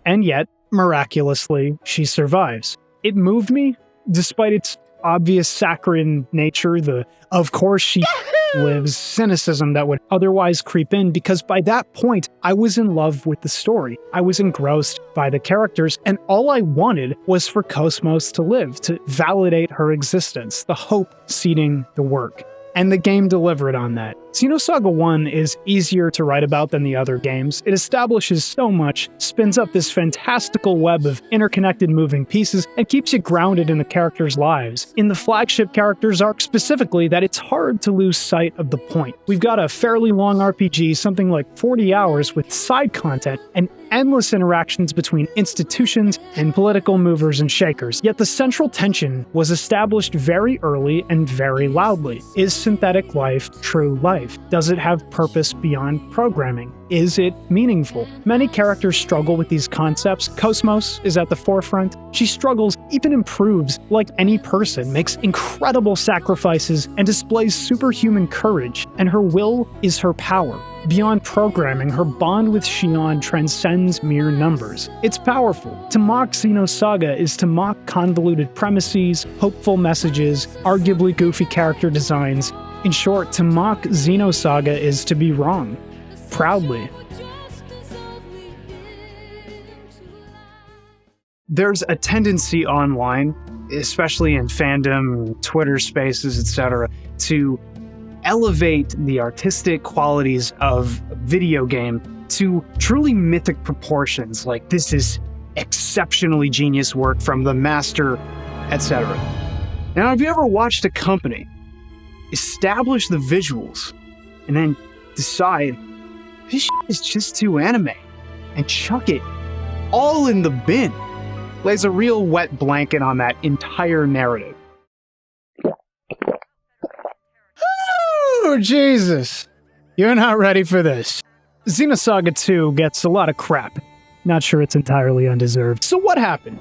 And yet, miraculously, she survives. It moved me, Despite its obvious saccharine nature, the "of course she lives" cynicism that would otherwise creep in, because by that point, I was in love with the story. I was engrossed by the characters, and all I wanted was for KOS-MOS to live, to validate her existence, the hope seeding the work. And the game delivered on that. Xenosaga I is easier to write about than the other games. It establishes so much, spins up this fantastical web of interconnected moving pieces, and keeps you grounded in the characters' lives. In the flagship characters arc specifically, that it's hard to lose sight of the point. We've got a fairly long RPG, something like 40 hours, with side content and endless interactions between institutions and political movers and shakers. Yet the central tension was established very early and very loudly. Is synthetic life true life? Does it have purpose beyond programming? Is it meaningful? Many characters struggle with these concepts. KOS-MOS is at the forefront. She struggles, even improves, like any person, makes incredible sacrifices, and displays superhuman courage, and her will is her power. Beyond programming, her bond with Shion transcends mere numbers. It's powerful. To mock Xenosaga is to mock convoluted premises, hopeful messages, arguably goofy character designs. In short, to mock Xenosaga is to be wrong. Proudly. There's a tendency online, especially in fandom, Twitter spaces, etc., to elevate the artistic qualities of a video game to truly mythic proportions, like this is exceptionally genius work from the master, etc. Now, have you ever watched a company establish the visuals and then decide this shit is just too anime and chuck it all in the bin? Lays a real wet blanket on that entire narrative. Oh, Jesus. You're not ready for this. Xenosaga II gets a lot of crap. Not sure it's entirely undeserved. So what happened?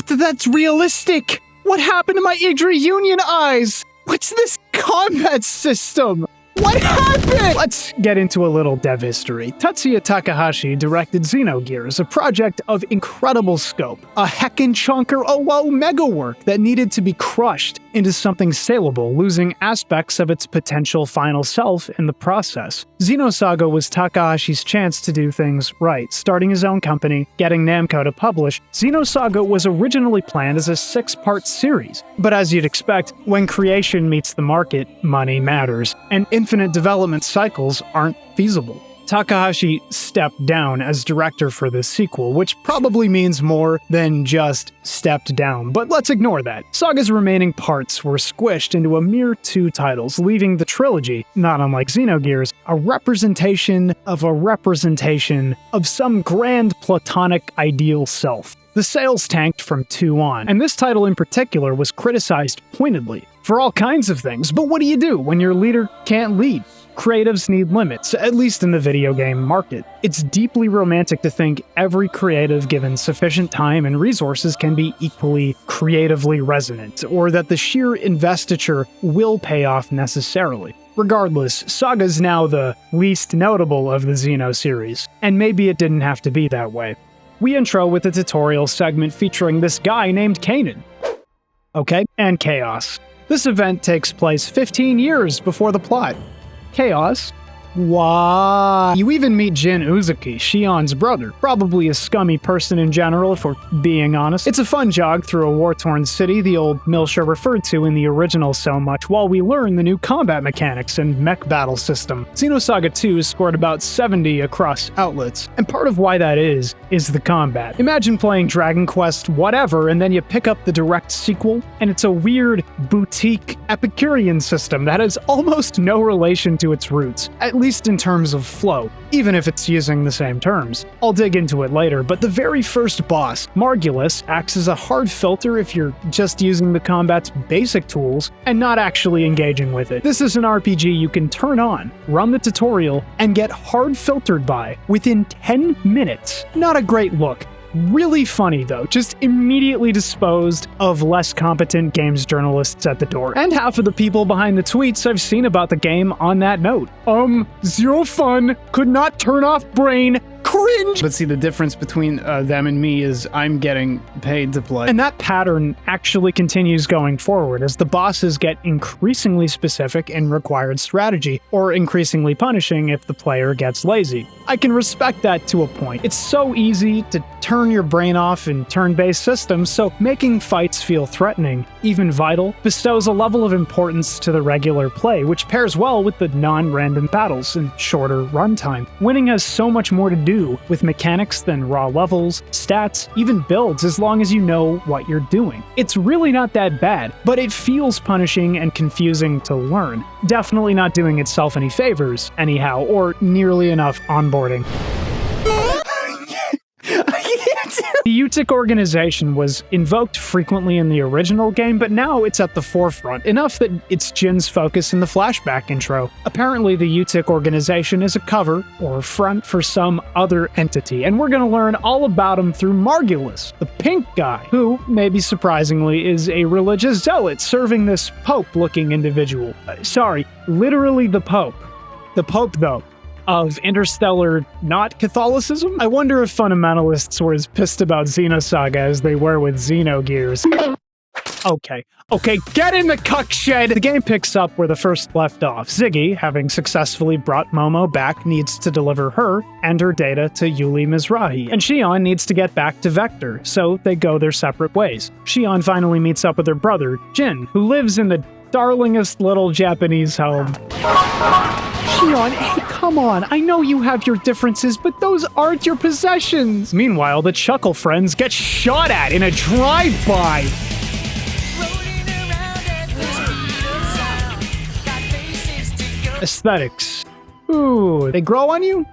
That's realistic! What happened to my Idri Union eyes? What's this combat system? What happened? Let's get into a little dev history. Tatsuya Takehashi directed Xenogears, a project of incredible scope. A heckin' chunker mega work that needed to be crushed into something saleable, losing aspects of its potential final self in the process. Xenosaga was Takahashi's chance to do things right, starting his own company, getting Namco to publish. Xenosaga was originally planned as a 6-part series, but as you'd expect, when creation meets the market, money matters, and infinite development cycles aren't feasible. Takahashi stepped down as director for this sequel, which probably means more than just stepped down, but let's ignore that. Saga's remaining parts were squished into a mere 2 titles, leaving the trilogy, not unlike Xenogears, a representation of some grand platonic ideal self. The sales tanked from 2 on, and this title in particular was criticized pointedly for all kinds of things, but what do you do when your leader can't lead? Creatives need limits, at least in the video game market. It's deeply romantic to think every creative given sufficient time and resources can be equally creatively resonant, or that the sheer investiture will pay off necessarily. Regardless, Saga's now the least notable of the Xeno series, and maybe it didn't have to be that way. We intro with a tutorial segment featuring this guy named Kanan. Okay, and Chaos. This event takes place 15 years before the plot. Chaos? Why? You even meet Jin Uzuki, Shion's brother. Probably a scummy person in general, if we're being honest. It's a fun jog through a war-torn city the old Milsha referred to in the original so much, while we learn the new combat mechanics and mech battle system. Xenosaga II scored about 70 across outlets, and part of why that is the combat. Imagine playing Dragon Quest whatever, and then you pick up the direct sequel, and it's a weird, boutique, Epicurean system that has almost no relation to its roots. At least in terms of flow, even if it's using the same terms. I'll dig into it later, but the very first boss, Margulis, acts as a hard filter if you're just using the combat's basic tools and not actually engaging with it. This is an RPG you can turn on, run the tutorial, and get hard filtered by within 10 minutes. Not a great look. Really funny though, just immediately disposed of less competent games journalists at the door. And half of the people behind the tweets I've seen about the game on that note. Zero fun, could not turn off brain, cringe. But see, the difference between them and me is I'm getting paid to play. And that pattern actually continues going forward as the bosses get increasingly specific in required strategy, or increasingly punishing if the player gets lazy. I can respect that to a point. It's so easy to turn your brain off in turn-based systems, so making fights feel threatening, even vital, bestows a level of importance to the regular play, which pairs well with the non-random battles and shorter runtime. Winning has so much more to do with mechanics than raw levels, stats, even builds, as long as you know what you're doing. It's really not that bad, but it feels punishing and confusing to learn. Definitely not doing itself any favors, anyhow, or nearly enough onboarding. The UTIC organization was invoked frequently in the original game, but now it's at the forefront, enough that it's Jin's focus in the flashback intro. Apparently, the UTIC organization is a cover, or front, for some other entity, and we're gonna learn all about him through Margulis, the pink guy, who, maybe surprisingly, is a religious zealot serving this Pope-looking individual. Sorry, literally the Pope. The Pope, though, of interstellar not Catholicism? I wonder if fundamentalists were as pissed about Xenosaga as they were with Xenogears. Okay, get in the cuck shed! The game picks up where the first left off. Ziggy, having successfully brought Momo back, needs to deliver her and her data to Yuli Mizrahi, and Shion needs to get back to Vector, so they go their separate ways. Shion finally meets up with her brother, Jin, who lives in the darlingest little Japanese home. Shion, hey, come on, I know you have your differences, but those aren't your possessions! Meanwhile, the Chuckle friends get shot at in a drive-by! Aesthetics. Ooh, they grow on you?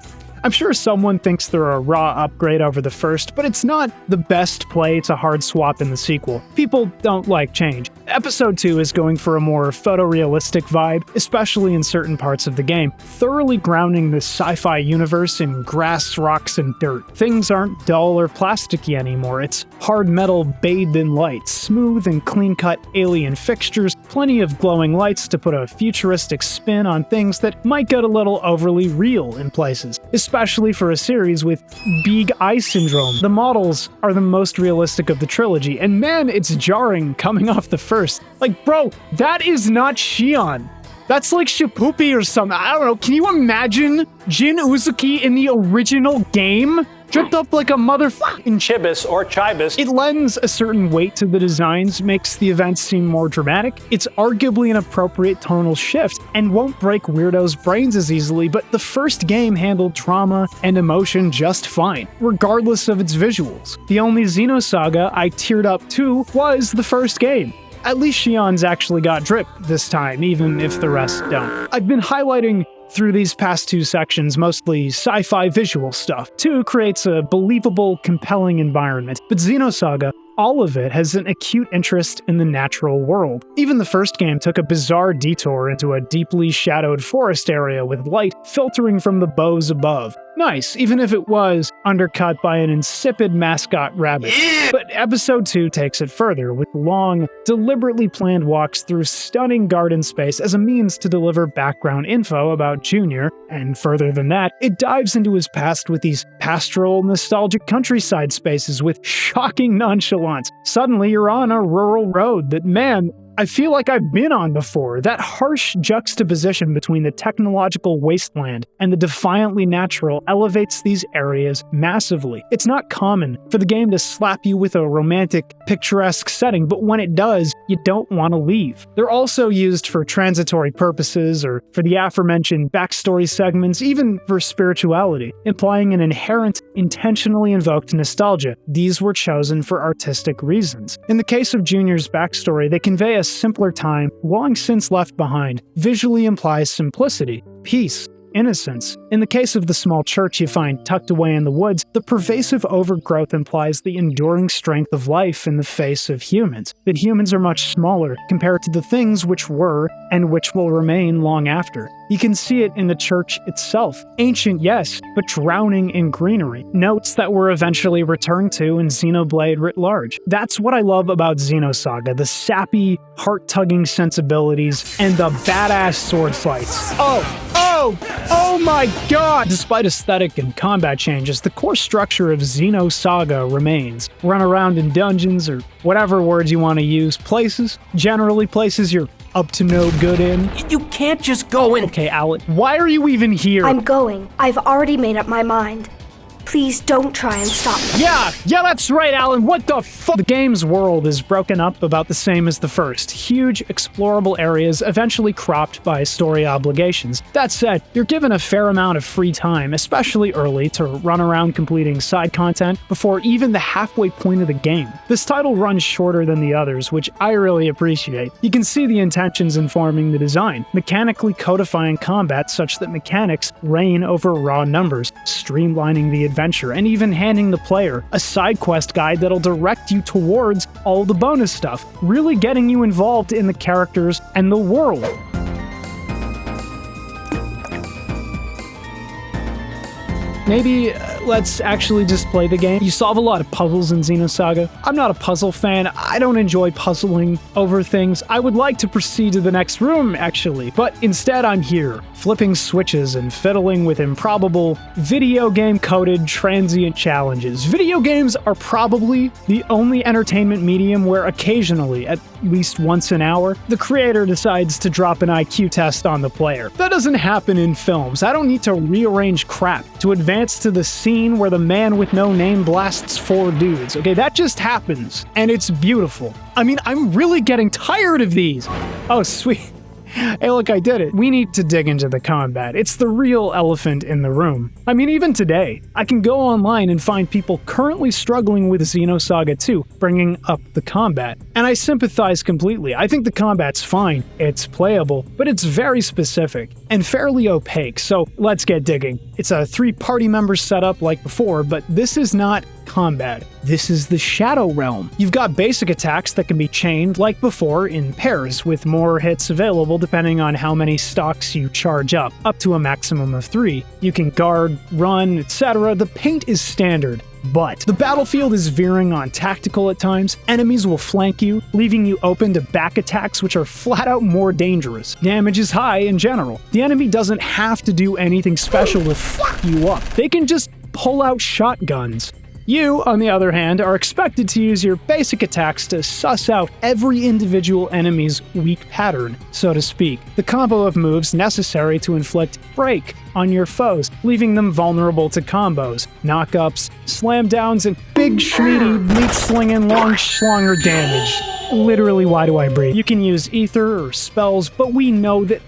I'm sure someone thinks they're a raw upgrade over the first, but it's not the best play to hard swap in the sequel. People don't like change. Episode 2 is going for a more photorealistic vibe, especially in certain parts of the game, thoroughly grounding the sci-fi universe in grass, rocks, and dirt. Things aren't dull or plasticky anymore. It's hard metal bathed in light, smooth and clean-cut alien fixtures, plenty of glowing lights to put a futuristic spin on things that might get a little overly real in places, especially for a series with big eye syndrome. The models are the most realistic of the trilogy, and man, it's jarring coming off the first. Like, bro, that is not Shion. That's like Shippupi or something. I don't know. Can you imagine Jin Uzuki in the original game? Dripped up like a motherfucking Chibis or Chibis. It lends a certain weight to the designs, makes the events seem more dramatic. It's arguably an appropriate tonal shift, and won't break weirdos' brains as easily, but the first game handled trauma and emotion just fine, regardless of its visuals. The only Xenosaga I teared up to was the first game. At least Shion's actually got drip this time, even if the rest don't. I've been highlighting through these past 2 sections mostly sci-fi visual stuff. 2 creates a believable, compelling environment, but Xenosaga, all of it has an acute interest in the natural world. Even the first game took a bizarre detour into a deeply shadowed forest area with light filtering from the boughs above. Nice, even if it was undercut by an insipid mascot rabbit. But episode 2 takes it further, with long, deliberately planned walks through stunning garden space as a means to deliver background info about Junior, and further than that, it dives into his past with these pastoral, nostalgic countryside spaces with shocking nonchalance. Suddenly you're on a rural road that, man, I feel like I've been on before. That harsh juxtaposition between the technological wasteland and the defiantly natural elevates these areas massively. It's not common for the game to slap you with a romantic, picturesque setting, but when it does, you don't want to leave. They're also used for transitory purposes or for the aforementioned backstory segments, even for spirituality, implying an inherent, intentionally invoked nostalgia. These were chosen for artistic reasons. In the case of Junior's backstory, they convey a simpler time, long since left behind, visually implies simplicity, peace, innocence. In the case of the small church you find tucked away in the woods, the pervasive overgrowth implies the enduring strength of life in the face of humans. That humans are much smaller compared to the things which were and which will remain long after. You can see it in the church itself. Ancient, yes, but drowning in greenery. Notes that were eventually returned to in Xenoblade writ large. That's what I love about Xenosaga, the sappy, heart-tugging sensibilities, and the badass sword fights. Oh! no! Oh my god! Despite aesthetic and combat changes, the core structure of Xenosaga remains. Run around in dungeons, or whatever words you want to use, places, generally places you're up to no good in. You can't just go in. Okay, Alec, why are you even here? I'm going. I've already made up my mind. Please don't try and stop me. Yeah, that's right, Alan. What the fuck? The game's world is broken up about the same as the first. Huge, explorable areas eventually cropped by story obligations. That said, you're given a fair amount of free time, especially early, to run around completing side content before even the halfway point of the game. This title runs shorter than the others, which I really appreciate. You can see the intentions informing the design, mechanically codifying combat such that mechanics reign over raw numbers, streamlining the adventure, and even handing the player a side quest guide that'll direct you towards all the bonus stuff, really getting you involved in the characters and the world. Maybe let's actually just play the game. You solve a lot of puzzles in Xenosaga. I'm not a puzzle fan. I don't enjoy puzzling over things. I would like to proceed to the next room, actually, but instead I'm here, flipping switches and fiddling with improbable, video game-coded, transient challenges. Video games are probably the only entertainment medium where occasionally, at least once an hour, the creator decides to drop an IQ test on the player. That doesn't happen in films. I don't need to rearrange crap to advance to the scene where the man with no name blasts 4 dudes. Okay, that just happens, and it's beautiful. I mean, I'm really getting tired of these. Oh, sweet. Hey, look, I did it. We need to dig into the combat. It's the real elephant in the room. I mean, even today, I can go online and find people currently struggling with Xenosaga II, bringing up the combat. And I sympathize completely. I think the combat's fine, it's playable, but it's very specific and fairly opaque, so let's get digging. It's a 3 party members setup like before, but this is not combat. This is the Shadow Realm. You've got basic attacks that can be chained like before in pairs, with more hits available depending on how many stocks you charge up to a maximum of 3. You can guard, run, etc. The paint is standard. But the battlefield is veering on tactical at times. Enemies will flank you, leaving you open to back attacks which are flat out more dangerous. Damage is high in general. The enemy doesn't have to do anything special to fuck you up. They can just pull out shotguns. You, on the other hand, are expected to use your basic attacks to suss out every individual enemy's weak pattern, so to speak. The combo of moves necessary to inflict break on your foes, leaving them vulnerable to combos, knockups, slam downs, and big schmeedy meat-slinging long schlonger damage. Literally, why do I breathe? You can use ether or spells, but we know that...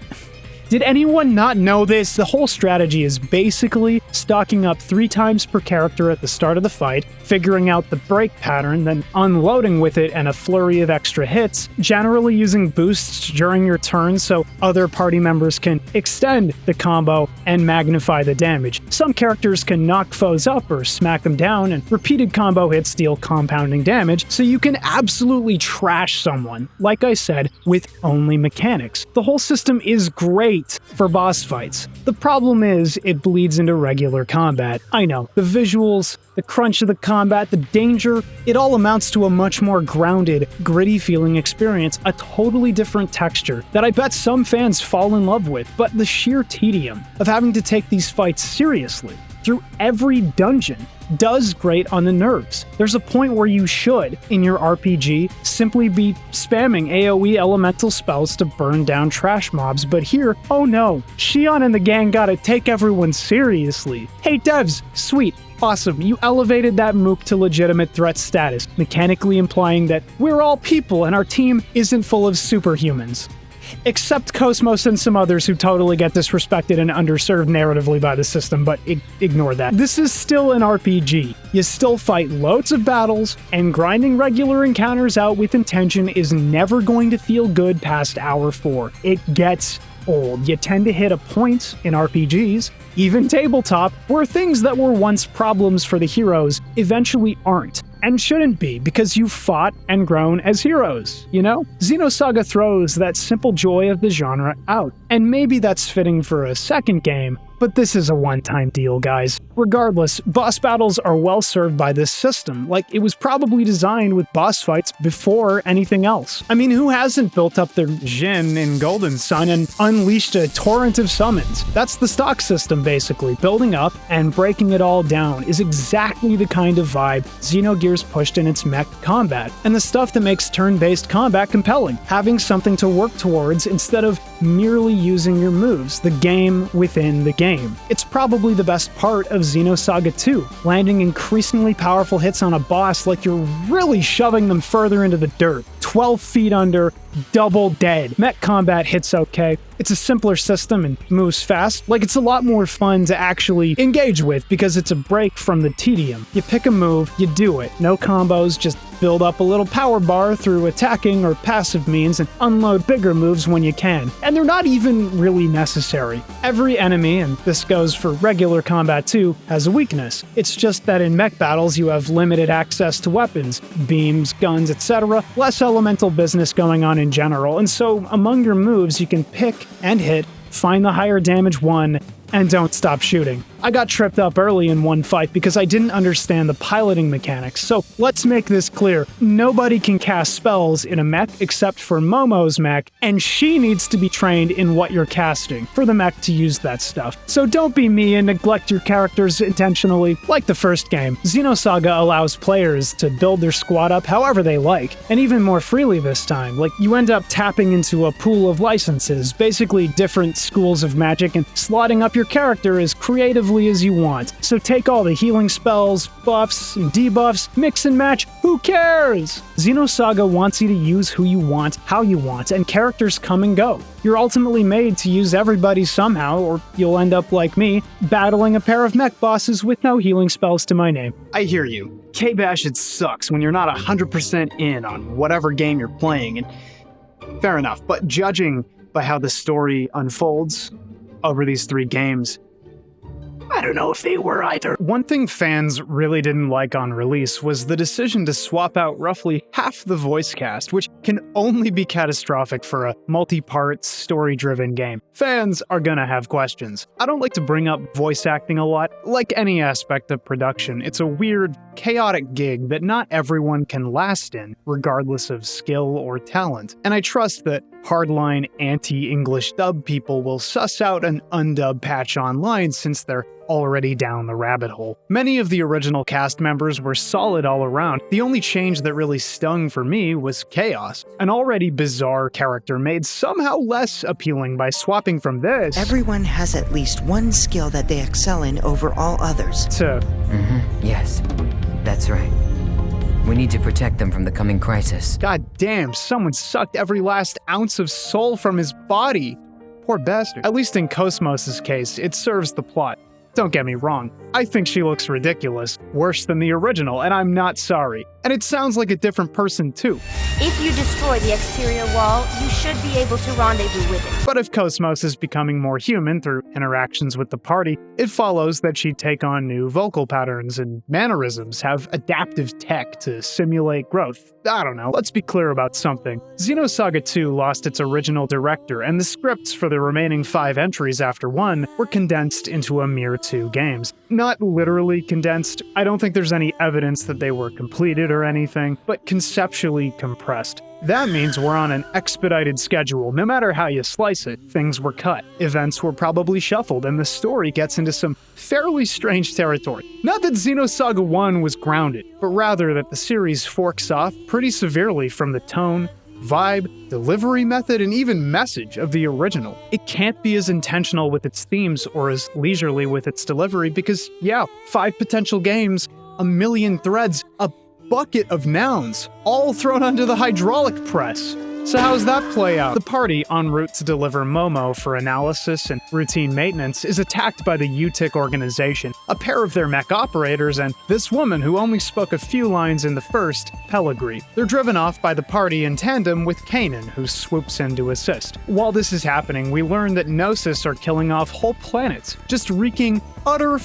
Did anyone not know this? The whole strategy is basically stocking up 3 times per character at the start of the fight, figuring out the break pattern, then unloading with it and a flurry of extra hits, generally using boosts during your turn so other party members can extend the combo and magnify the damage. Some characters can knock foes up or smack them down, and repeated combo hits deal compounding damage, so you can absolutely trash someone, like I said, with only mechanics. The whole system is great for boss fights. The problem is, it bleeds into regular combat. I know, the visuals, the crunch of the combat, the danger, it all amounts to a much more grounded, gritty feeling experience, a totally different texture that I bet some fans fall in love with, but the sheer tedium of having to take these fights seriously through every dungeon does grate on the nerves. There's a point where you should, in your RPG, simply be spamming AoE elemental spells to burn down trash mobs, but here, oh no, Shion and the gang gotta take everyone seriously. Hey devs, sweet, awesome, you elevated that mook to legitimate threat status, mechanically implying that we're all people and our team isn't full of superhumans. Except KOS-MOS and some others who totally get disrespected and underserved narratively by the system, but ignore that. This is still an RPG. You still fight loads of battles, and grinding regular encounters out with intention is never going to feel good past hour 4. It gets old. You tend to hit a point in RPGs, even tabletop, where things that were once problems for the heroes eventually aren't. And shouldn't be, because you've fought and grown as heroes, you know? Xenosaga throws that simple joy of the genre out. And maybe that's fitting for a second game, But this is a one-time deal, guys. Regardless, boss battles are well served by this system. Like, it was probably designed with boss fights before anything else. I mean, who hasn't built up their Jin in Golden Sun and unleashed a torrent of summons? That's the stock system, basically. Building up and breaking it all down is exactly the kind of vibe Xenogears pushed in its mech combat, and the stuff that makes turn-based combat compelling. Having something to work towards instead of merely using your moves, the game within the game. It's probably the best part of Xenosaga II, landing increasingly powerful hits on a boss like you're really shoving them further into the dirt. 12 feet under, double dead. Mech combat hits okay. It's a simpler system and moves fast. Like, it's a lot more fun to actually engage with because it's a break from the tedium. You pick a move, you do it. No combos, just build up a little power bar through attacking or passive means and unload bigger moves when you can. And they're not even really necessary. Every enemy, and this goes for regular combat too, has a weakness. It's just that in mech battles you have limited access to weapons, beams, guns, etc. Less elemental business going on in general, and so among your moves you can pick and hit, find the higher damage one, and don't stop shooting. I got tripped up early in one fight because I didn't understand the piloting mechanics, so let's make this clear. Nobody can cast spells in a mech except for Momo's mech, and she needs to be trained in what you're casting for the mech to use that stuff. So don't be me and neglect your characters intentionally. Like the first game, Xenosaga allows players to build their squad up however they like, and even more freely this time. Like, you end up tapping into a pool of licenses, basically different schools of magic, and slotting up your character as creatively as you want. So take all the healing spells, buffs, and debuffs, mix and match, who cares? Xenosaga wants you to use who you want, how you want, and characters come and go. You're ultimately made to use everybody somehow, or you'll end up like me, battling a pair of mech bosses with no healing spells to my name. I hear you. KBash, it sucks when you're not 100% in on whatever game you're playing, and fair enough, but judging by how the story unfolds over these 3 games, I don't know if they were either. One thing fans really didn't like on release was the decision to swap out roughly half the voice cast, which can only be catastrophic for a multi-part, story-driven game. Fans are gonna have questions. I don't like to bring up voice acting a lot. Like any aspect of production, it's a weird, chaotic gig that not everyone can last in, regardless of skill or talent. And I trust that hardline anti-English dub people will suss out an undub patch online since they're already down the rabbit hole. Many of the original cast members were solid all around. The only change that really stung for me was Chaos, an already bizarre character made somehow less appealing by swapping from this Everyone has at least one skill that they excel in over all others. to Yes, that's right. We need to protect them from the coming crisis. God damn, someone sucked every last ounce of soul from his body. Poor bastard. At least in KOS-MOS' case, it serves the plot. Don't get me wrong, I think she looks ridiculous, worse than the original, and I'm not sorry. And it sounds like a different person too. If you destroy the exterior wall, you should be able to rendezvous with it. But if KOS-MOS is becoming more human through interactions with the party, it follows that she'd take on new vocal patterns and mannerisms, have adaptive tech to simulate growth. I don't know, let's be clear about something. Xenosaga II lost its original director, and the scripts for the remaining 5 entries after 1 were condensed into a mere 2 games. Not literally condensed, I don't think there's any evidence that they were completed or anything, but conceptually compressed. That means we're on an expedited schedule, no matter how you slice it. Things were cut, events were probably shuffled, and the story gets into some fairly strange territory. Not that Xenosaga I was grounded, but rather that the series forks off pretty severely from the tone, vibe, delivery method, and even message of the original. It can't be as intentional with its themes or as leisurely with its delivery because, yeah, 5 potential games, a million threads, a bucket of nouns, all thrown under the hydraulic press. So how's that play out? The party, en route to deliver Momo for analysis and routine maintenance, is attacked by the UTIC organization, a pair of their mech operators, and this woman who only spoke a few lines in the first, Pellegrini. They're driven off by the party in tandem with Kanan, who swoops in to assist. While this is happening, we learn that Gnosis are killing off whole planets, just wreaking utter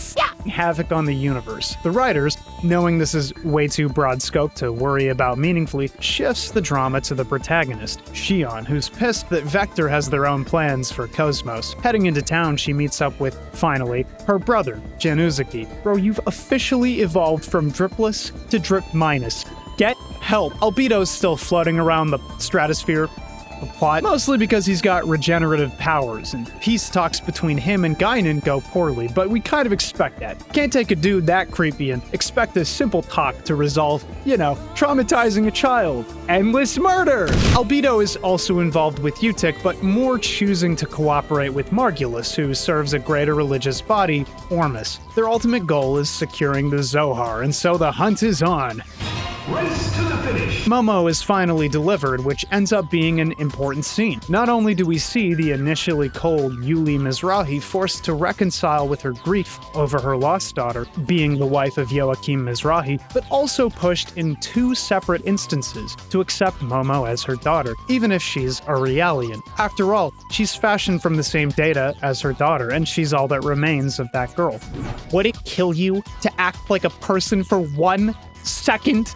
havoc on the universe. The writers, knowing this is way too broad scope to worry about meaningfully, shifts the drama to the protagonist, Shion, who's pissed that Vector has their own plans for KOS-MOS. Heading into town, she meets up with, finally, her brother, Januzuki. Bro, you've officially evolved from dripless to drip minus. Get help. Albedo's still floating around the stratosphere. The plot, mostly because he's got regenerative powers, and peace talks between him and Guinan go poorly, but we kind of expect that. Can't take a dude that creepy and expect a simple talk to resolve, traumatizing a child. Endless murder! Albedo is also involved with Utic, but more choosing to cooperate with Margulis, who serves a greater religious body, Ormus. Their ultimate goal is securing the Zohar, and so the hunt is on. Race to the finish! Momo is finally delivered, which ends up being an important scene. Not only do we see the initially cold Yuli Mizrahi forced to reconcile with her grief over her lost daughter, being the wife of Joachim Mizrahi, but also pushed in 2 separate instances to accept Momo as her daughter, even if she's a Realian. After all, she's fashioned from the same data as her daughter, and she's all that remains of that girl. Would it kill you to act like a person for 1 second?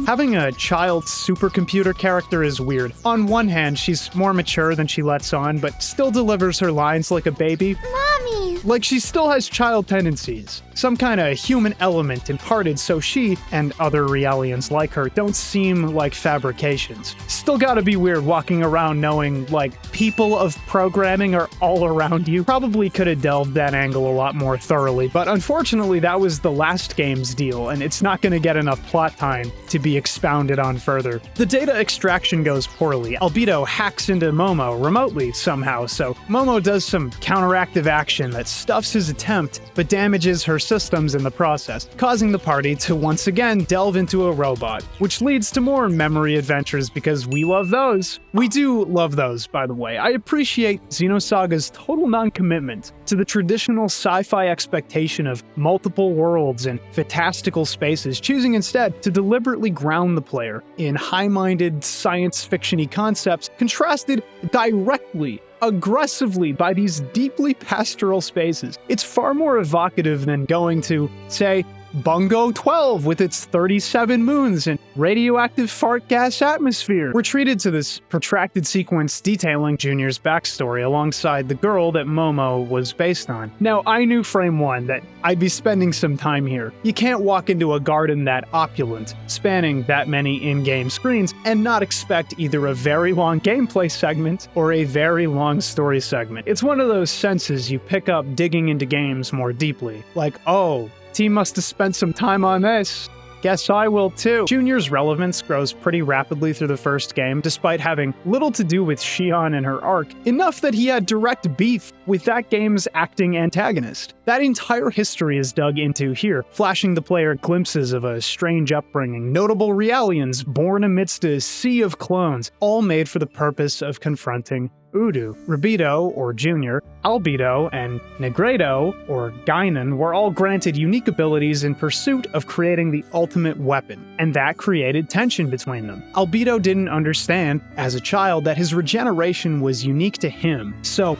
Having a child supercomputer character is weird. On one hand, she's more mature than she lets on, but still delivers her lines like a baby. Mommy! Like she still has child tendencies. Some kind of human element imparted so she, and other Realians like her, don't seem like fabrications. Still gotta be weird walking around knowing, people of programming are all around you. Probably could have delved that angle a lot more thoroughly, but unfortunately that was the last game's deal, and it's not gonna get enough plot time to be expounded on further. The data extraction goes poorly. Albedo hacks into Momo remotely somehow, so Momo does some counteractive action that stuffs his attempt, but damages her systems in the process, causing the party to once again delve into a robot, which leads to more memory adventures because we love those. We do love those, by the way. I appreciate Xenosaga's total non-commitment to the traditional sci-fi expectation of multiple worlds and fantastical spaces, choosing instead to deliberately ground the player in high-minded science fiction-y concepts contrasted directly, aggressively by these deeply pastoral spaces. It's far more evocative than going to, say, Bungo 12 with its 37 moons and radioactive fart gas atmosphere. We're treated to this protracted sequence detailing Junior's backstory alongside the girl that Momo was based on. Now, I knew frame 1 that I'd be spending some time here. You can't walk into a garden that opulent, spanning that many in-game screens, and not expect either a very long gameplay segment or a very long story segment. It's one of those senses you pick up digging into games more deeply. Like, oh, team must have spent some time on this. Guess I will too. Junior's relevance grows pretty rapidly through the first game, despite having little to do with Shion and her arc, enough that he had direct beef with that game's acting antagonist. That entire history is dug into here, flashing the player glimpses of a strange upbringing, notable Realians born amidst a sea of clones, all made for the purpose of confronting Udu. Rabido, or Junior, Albedo, and Negredo, or Guinan, were all granted unique abilities in pursuit of creating the ultimate weapon, and that created tension between them. Albedo didn't understand, as a child, that his regeneration was unique to him, so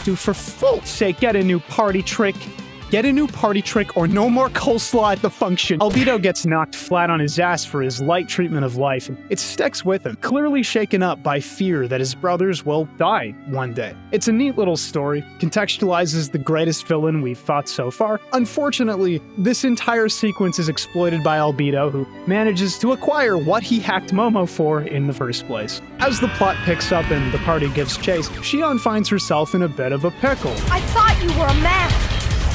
dude, for fuck's sake, get a new party trick. Get a new party trick or no more coleslaw at the function. Albedo gets knocked flat on his ass for his light treatment of life, and it sticks with him, clearly shaken up by fear that his brothers will die one day. It's a neat little story, contextualizes the greatest villain we've fought so far. Unfortunately, this entire sequence is exploited by Albedo, who manages to acquire what he hacked Momo for in the first place. As the plot picks up and the party gives chase, Shion finds herself in a bit of a pickle. I thought you were a man.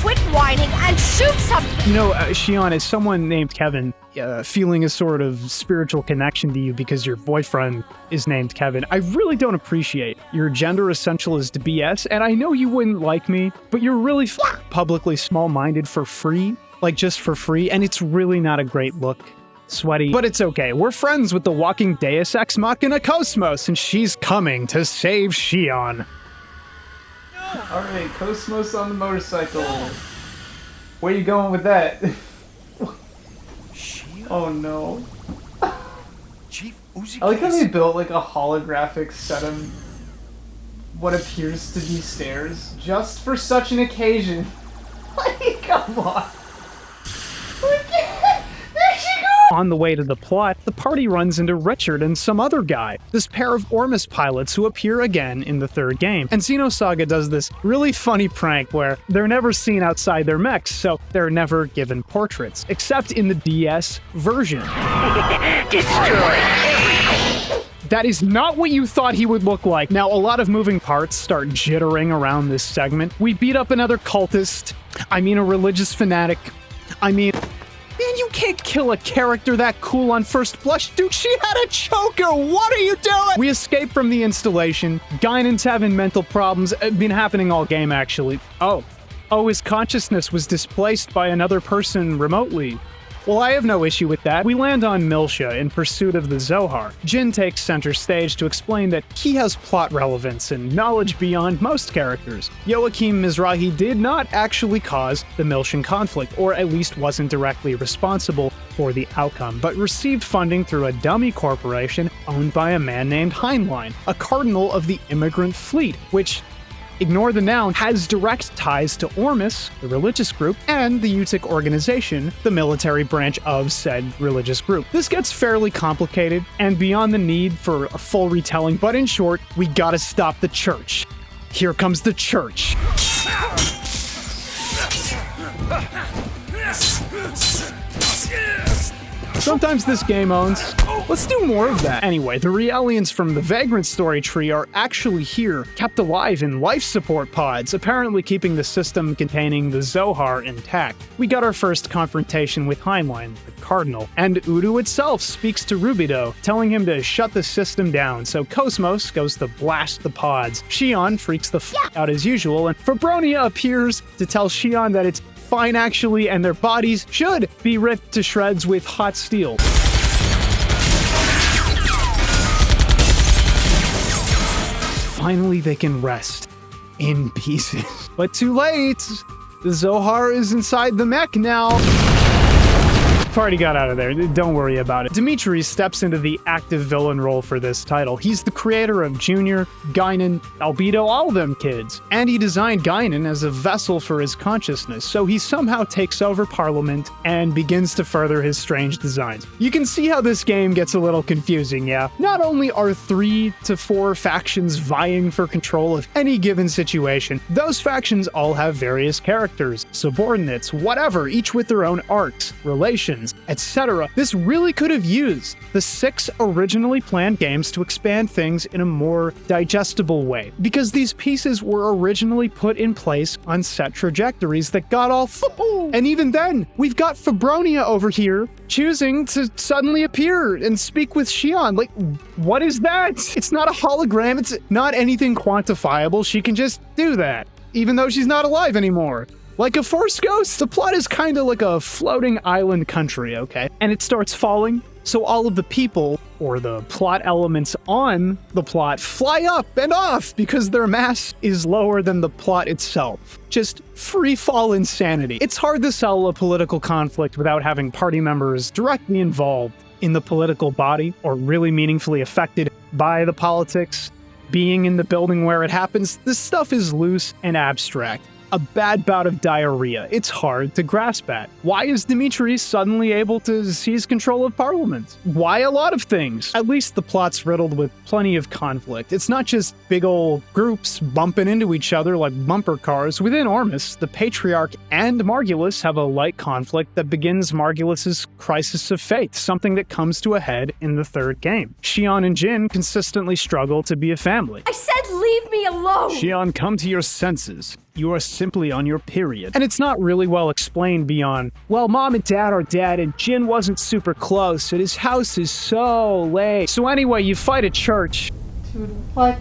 Quit whining and shoot something! Shion, as someone named Kevin, feeling a sort of spiritual connection to you because your boyfriend is named Kevin, I really don't appreciate your gender essentialist BS, and I know you wouldn't like me, but you're really publicly small-minded for free, just for free, and it's really not a great look. Sweaty. But it's okay, we're friends with the walking Deus Ex Machina KOS-MOS, and she's coming to save Shion. Alright, KOS-MOS on the motorcycle. Where you going with that? Oh no. Chief Uzuki. I like how they built a holographic set of what appears to be stairs just for such an occasion. Come on. On the way to the plot, the party runs into Richard and some other guy, this pair of Ormus pilots who appear again in the third game. And Xenosaga does this really funny prank where they're never seen outside their mechs, so they're never given portraits, except in the DS version. That is not what you thought he would look like. Now, a lot of moving parts start jittering around this segment. We beat up another cultist. I mean, a religious fanatic. I mean, man, you can't kill a character that cool on first blush. Dude, she had a choker. What are you doing? We escape from the installation. Guinan's having mental problems. Been happening all game, actually. Oh, his consciousness was displaced by another person remotely. Well, I have no issue with that. We land on Miltia in pursuit of the Zohar. Jin takes center stage to explain that he has plot relevance and knowledge beyond most characters. Joachim Mizrahi did not actually cause the Miltian conflict, or at least wasn't directly responsible for the outcome, but received funding through a dummy corporation owned by a man named Heinlein, a cardinal of the immigrant fleet, which, ignore the noun, has direct ties to Ormus, the religious group, and the Utic organization, the military branch of said religious group. This gets fairly complicated and beyond the need for a full retelling, but in short, we gotta stop the church. Here comes the church. Sometimes this game owns. Let's do more of that. Anyway, the Realians from the Vagrant story tree are actually here, kept alive in life support pods, apparently keeping the system containing the Zohar intact. We got our first confrontation with Heinlein, the Cardinal, and Udo itself speaks to Rubido, telling him to shut the system down, so KOS-MOS goes to blast the pods. Shion freaks the f*** out as usual, and Fabronia appears to tell Shion that it's fine actually, and their bodies should be ripped to shreds with hot steel. Finally, they can rest in pieces. But too late! The Zohar is inside the mech now. Already got out of there. Don't worry about it. Dimitri steps into the active villain role for this title. He's the creator of Junior, Guinan, Albedo, all of them kids. And he designed Guinan as a vessel for his consciousness, so he somehow takes over Parliament and begins to further his strange designs. You can see how this game gets a little confusing, yeah? Not only are 3 to 4 factions vying for control of any given situation, those factions all have various characters, subordinates, whatever, each with their own arcs, relations, etc. This really could have used the 6 originally planned games to expand things in a more digestible way, because these pieces were originally put in place on set trajectories that got all and even then, we've got Fabronia over here choosing to suddenly appear and speak with Shion. Like, what is that? It's not a hologram, it's not anything quantifiable. She can just do that, even though she's not alive anymore. Like a Force Ghost, the plot is kind of like a floating island country, okay? And it starts falling, so all of the people, or the plot elements on the plot, fly up and off because their mass is lower than the plot itself. Just free fall insanity. It's hard to sell a political conflict without having party members directly involved in the political body or really meaningfully affected by the politics, being in the building where it happens. This stuff is loose and abstract. A bad bout of diarrhea. It's hard to grasp at. Why is Dimitri suddenly able to seize control of Parliament? Why a lot of things? At least the plot's riddled with plenty of conflict. It's not just big old groups bumping into each other like bumper cars. Within Ormus, the Patriarch and Margulis have a light conflict that begins Margulis' crisis of faith, something that comes to a head in the third game. Shion and Jin consistently struggle to be a family. I said leave me alone! Shion, come to your senses. You are simply on your period. And it's not really well explained beyond, well, Mom and Dad are dead and Jin wasn't super close and his house is so late. So anyway, you fight at church. Dude, what?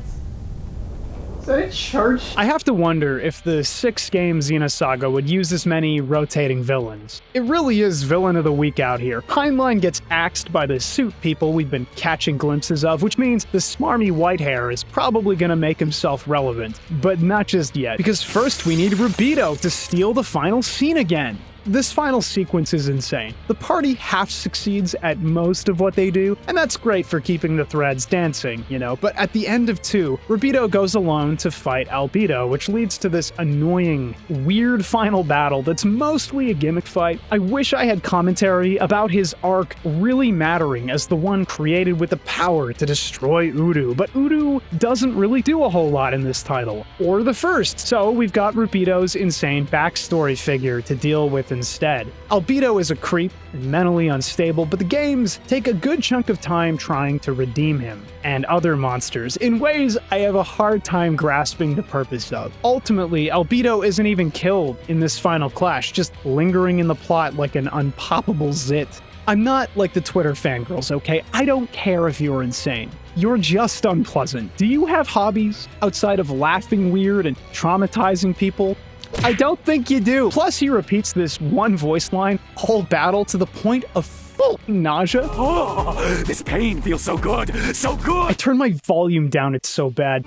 Is that a church? I have to wonder if the 6-game Xenosaga would use as many rotating villains. It really is villain of the week out here. Heinlein gets axed by the suit people we've been catching glimpses of, which means the smarmy white hair is probably gonna make himself relevant. But not just yet, because first we need Rubido to steal the final scene again. This final sequence is insane. The party half succeeds at most of what they do, and that's great for keeping the threads dancing, but at the end of 2, Rubito goes alone to fight Albedo, which leads to this annoying, weird final battle that's mostly a gimmick fight. I wish I had commentary about his arc really mattering as the one created with the power to destroy Udo, but Udo doesn't really do a whole lot in this title, or the first, so we've got Rubito's insane backstory figure to deal with instead. Albedo is a creep and mentally unstable, but the games take a good chunk of time trying to redeem him and other monsters in ways I have a hard time grasping the purpose of. Ultimately, Albedo isn't even killed in this final clash, just lingering in the plot like an unpoppable zit. I'm not like the Twitter fangirls, okay? I don't care if you're insane. You're just unpleasant. Do you have hobbies outside of laughing weird and traumatizing people? I don't think you do. Plus, he repeats this one voice line all battle to the point of full nausea. Oh, this pain feels so good, so good! I turn my volume down, it's so bad.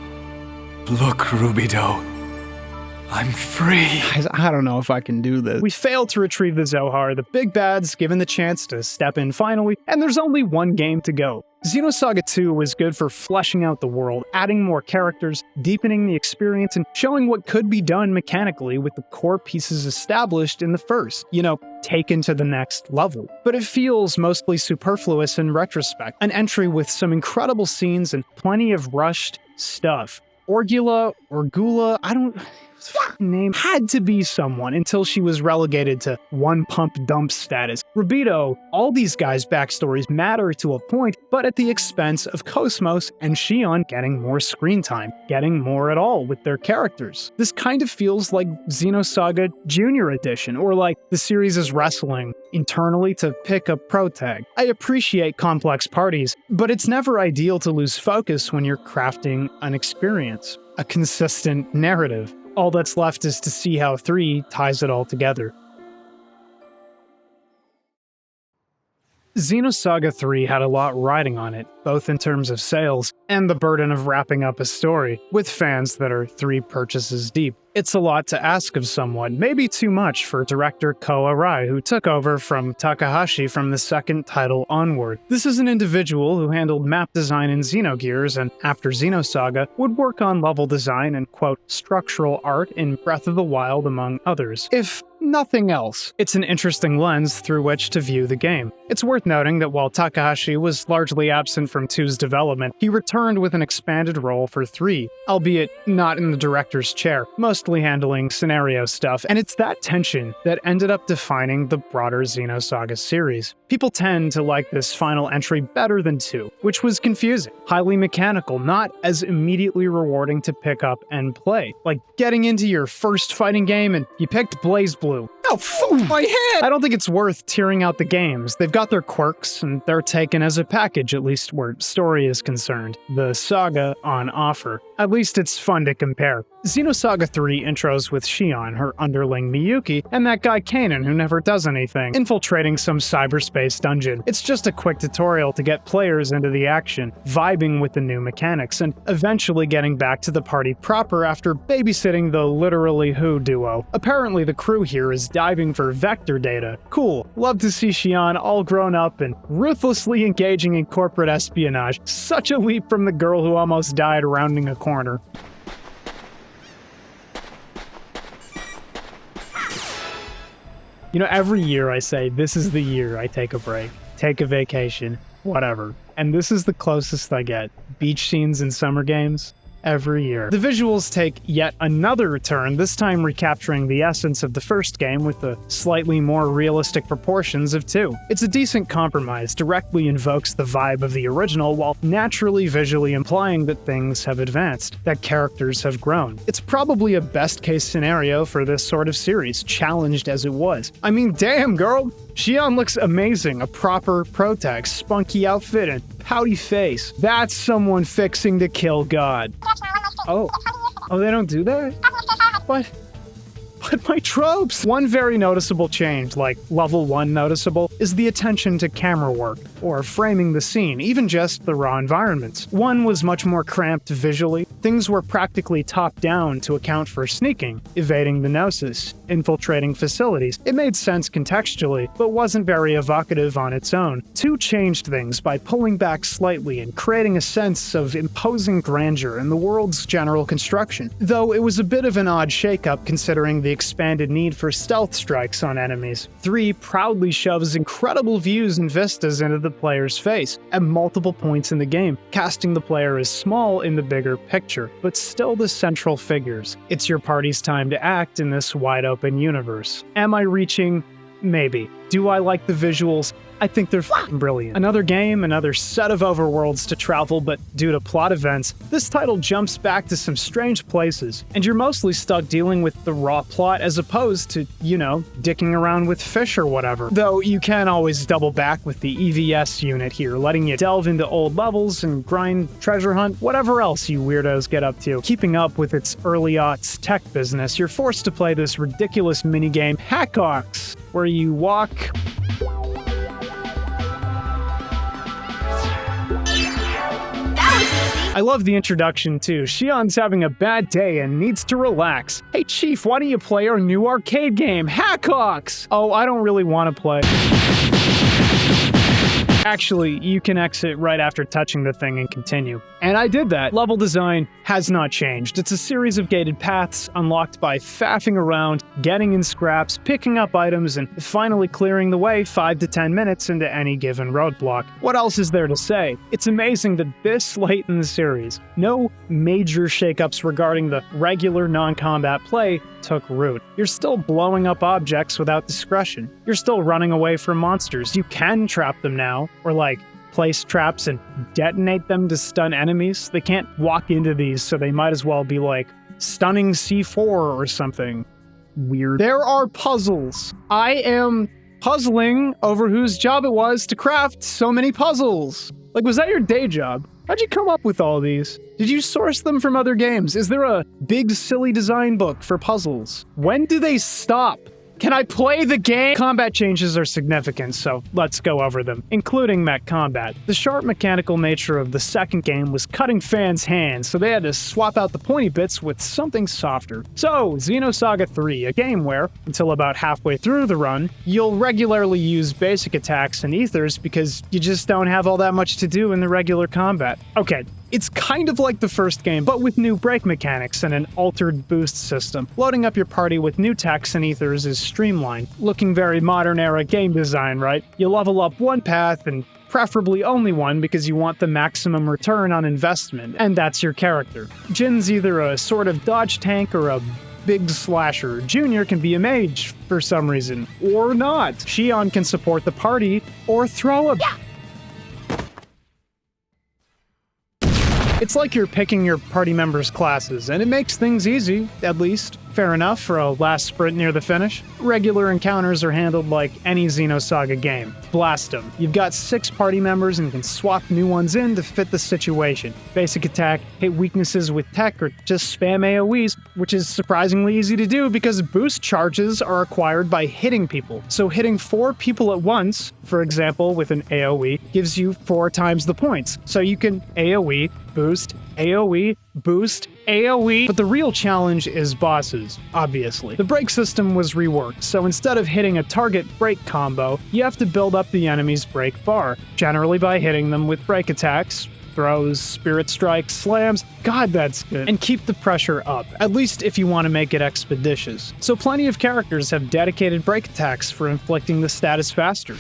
Look, Rubito. I'm free. I don't know if I can do this. We fail to retrieve the Zohar, the big bad's given the chance to step in finally, and there's only one game to go. Xenosaga II was good for fleshing out the world, adding more characters, deepening the experience, and showing what could be done mechanically with the core pieces established in the first, taken to the next level. But it feels mostly superfluous in retrospect, an entry with some incredible scenes and plenty of rushed stuff. Orgula, name had to be someone until she was relegated to one pump dump status. Rubito, all these guys' backstories matter to a point, but at the expense of KOS-MOS and Shion getting more screen time, getting more at all with their characters. This kind of feels like Xenosaga Junior Edition, or like the series is wrestling internally to pick a protag. I appreciate complex parties, but it's never ideal to lose focus when you're crafting an experience, a consistent narrative. All that's left is to see how 3 ties it all together. Xenosaga III had a lot riding on it, both in terms of sales and the burden of wrapping up a story, with fans that are 3 purchases deep. It's a lot to ask of someone, maybe too much for director Ko Arai, who took over from Takehashi from the second title onward. This is an individual who handled map design in Xenogears and, after Xenosaga, would work on level design and, quote, structural art in Breath of the Wild, among others. If nothing else, it's an interesting lens through which to view the game. It's worth noting that while Takehashi was largely absent from 2's development, he returned with an expanded role for 3, albeit not in the director's chair, mostly handling scenario stuff, and it's that tension that ended up defining the broader Xenosaga series. People tend to like this final entry better than 2, which was confusing, highly mechanical, not as immediately rewarding to pick up and play. Like getting into your first fighting game and you picked BlazBlue. Oh, my head! I don't think it's worth tearing out the games. They've got their quirks, and they're taken as a package, at least where story is concerned. The saga on offer. At least it's fun to compare. Xenosaga III intros with Shion, her underling Miyuki, and that guy Kanan who never does anything, infiltrating some cyberspace dungeon. It's just a quick tutorial to get players into the action, vibing with the new mechanics, and eventually getting back to the party proper after babysitting the literally who duo. Apparently the crew here is diving for vector data. Cool. Love to see Shion all grown up and ruthlessly engaging in corporate espionage. Such a leap from the girl who almost died rounding a corner. Every year I say, this is the year I take a break, take a vacation, whatever. And this is the closest I get. Beach scenes in summer games. Every year. The visuals take yet another turn, this time recapturing the essence of the first game with the slightly more realistic proportions of 2. It's a decent compromise, directly invokes the vibe of the original while naturally visually implying that things have advanced, that characters have grown. It's probably a best-case scenario for this sort of series, challenged as it was. I mean, damn, girl! Shion looks amazing, a proper protag, spunky outfit, and pouty face. That's someone fixing to kill God. Oh, they don't do that? What? But my tropes! One very noticeable change, like level 1 noticeable, is the attention to camera work, or framing the scene, even just the raw environments. 1 was much more cramped visually. Things were practically top-down to account for sneaking, evading the Gnosis, infiltrating facilities. It made sense contextually, but wasn't very evocative on its own. 2 changed things by pulling back slightly and creating a sense of imposing grandeur in the world's general construction, though it was a bit of an odd shakeup considering the expanded need for stealth strikes on enemies. 3 proudly shoves incredible views and vistas into the player's face at multiple points in the game, casting the player as small in the bigger picture, but still the central figures. It's your party's time to act in this wide-open universe. Am I reaching? Maybe. Do I like the visuals? I think they're f***ing brilliant. Another game, another set of overworlds to travel, but due to plot events, this title jumps back to some strange places, and you're mostly stuck dealing with the raw plot as opposed to, dicking around with fish or whatever. Though you can always double back with the EVS unit here, letting you delve into old levels and grind, treasure hunt, whatever else you weirdos get up to. Keeping up with its early aughts tech business, you're forced to play this ridiculous minigame Hackox, where you walk... I love the introduction too. Shion's having a bad day and needs to relax. Hey Chief, why don't you play our new arcade game, Hackox? Oh, I don't really want to play. Actually, you can exit right after touching the thing and continue. And I did that. Level design has not changed. It's a series of gated paths unlocked by faffing around, getting in scraps, picking up items, and finally clearing the way 5 to 10 minutes into any given roadblock. What else is there to say? It's amazing that this late in the series, no major shakeups regarding the regular non-combat play took root. You're still blowing up objects without discretion. You're still running away from monsters. You can trap them now, or place traps and detonate them to stun enemies. They can't walk into these, so they might as well be stunning C4 or something weird. There are puzzles. I am puzzling over whose job it was to craft so many puzzles. Was that your day job? How'd you come up with all these? Did you source them from other games? Is there a big silly design book for puzzles? When do they stop? Can I play the game? Combat changes are significant, so let's go over them, including mech combat. The sharp mechanical nature of the second game was cutting fans' hands, so they had to swap out the pointy bits with something softer. So, Xenosaga III, a game where, until about halfway through the run, you'll regularly use basic attacks and ethers because you just don't have all that much to do in the regular combat. Okay, it's kind of like the first game, but with new break mechanics and an altered boost system. Loading up your party with new techs and ethers is streamlined, looking very modern-era game design, right? You level up one path, and preferably only one because you want the maximum return on investment, and that's your character. Jin's either a sort of dodge tank or a big slasher. Junior can be a mage for some reason, or not. Shion can support the party, or throw a... Yeah. It's like you're picking your party members' classes, and it makes things easy, at least. Fair enough for a last sprint near the finish. Regular encounters are handled like any Xenosaga game. Blast them. You've got 6 party members and can swap new ones in to fit the situation. Basic attack, hit weaknesses with tech, or just spam AoEs, which is surprisingly easy to do because boost charges are acquired by hitting people. So hitting 4 people at once, for example with an AoE, gives you 4 times the points. So you can AoE, boost, AoE, boost, AoE, but the real challenge is bosses, obviously. The break system was reworked, so instead of hitting a target break combo, you have to build up the enemy's break bar, generally by hitting them with break attacks, throws, spirit strikes, slams. God, that's good. And keep the pressure up, at least if you want to make it expeditious. So plenty of characters have dedicated break attacks for inflicting the status faster.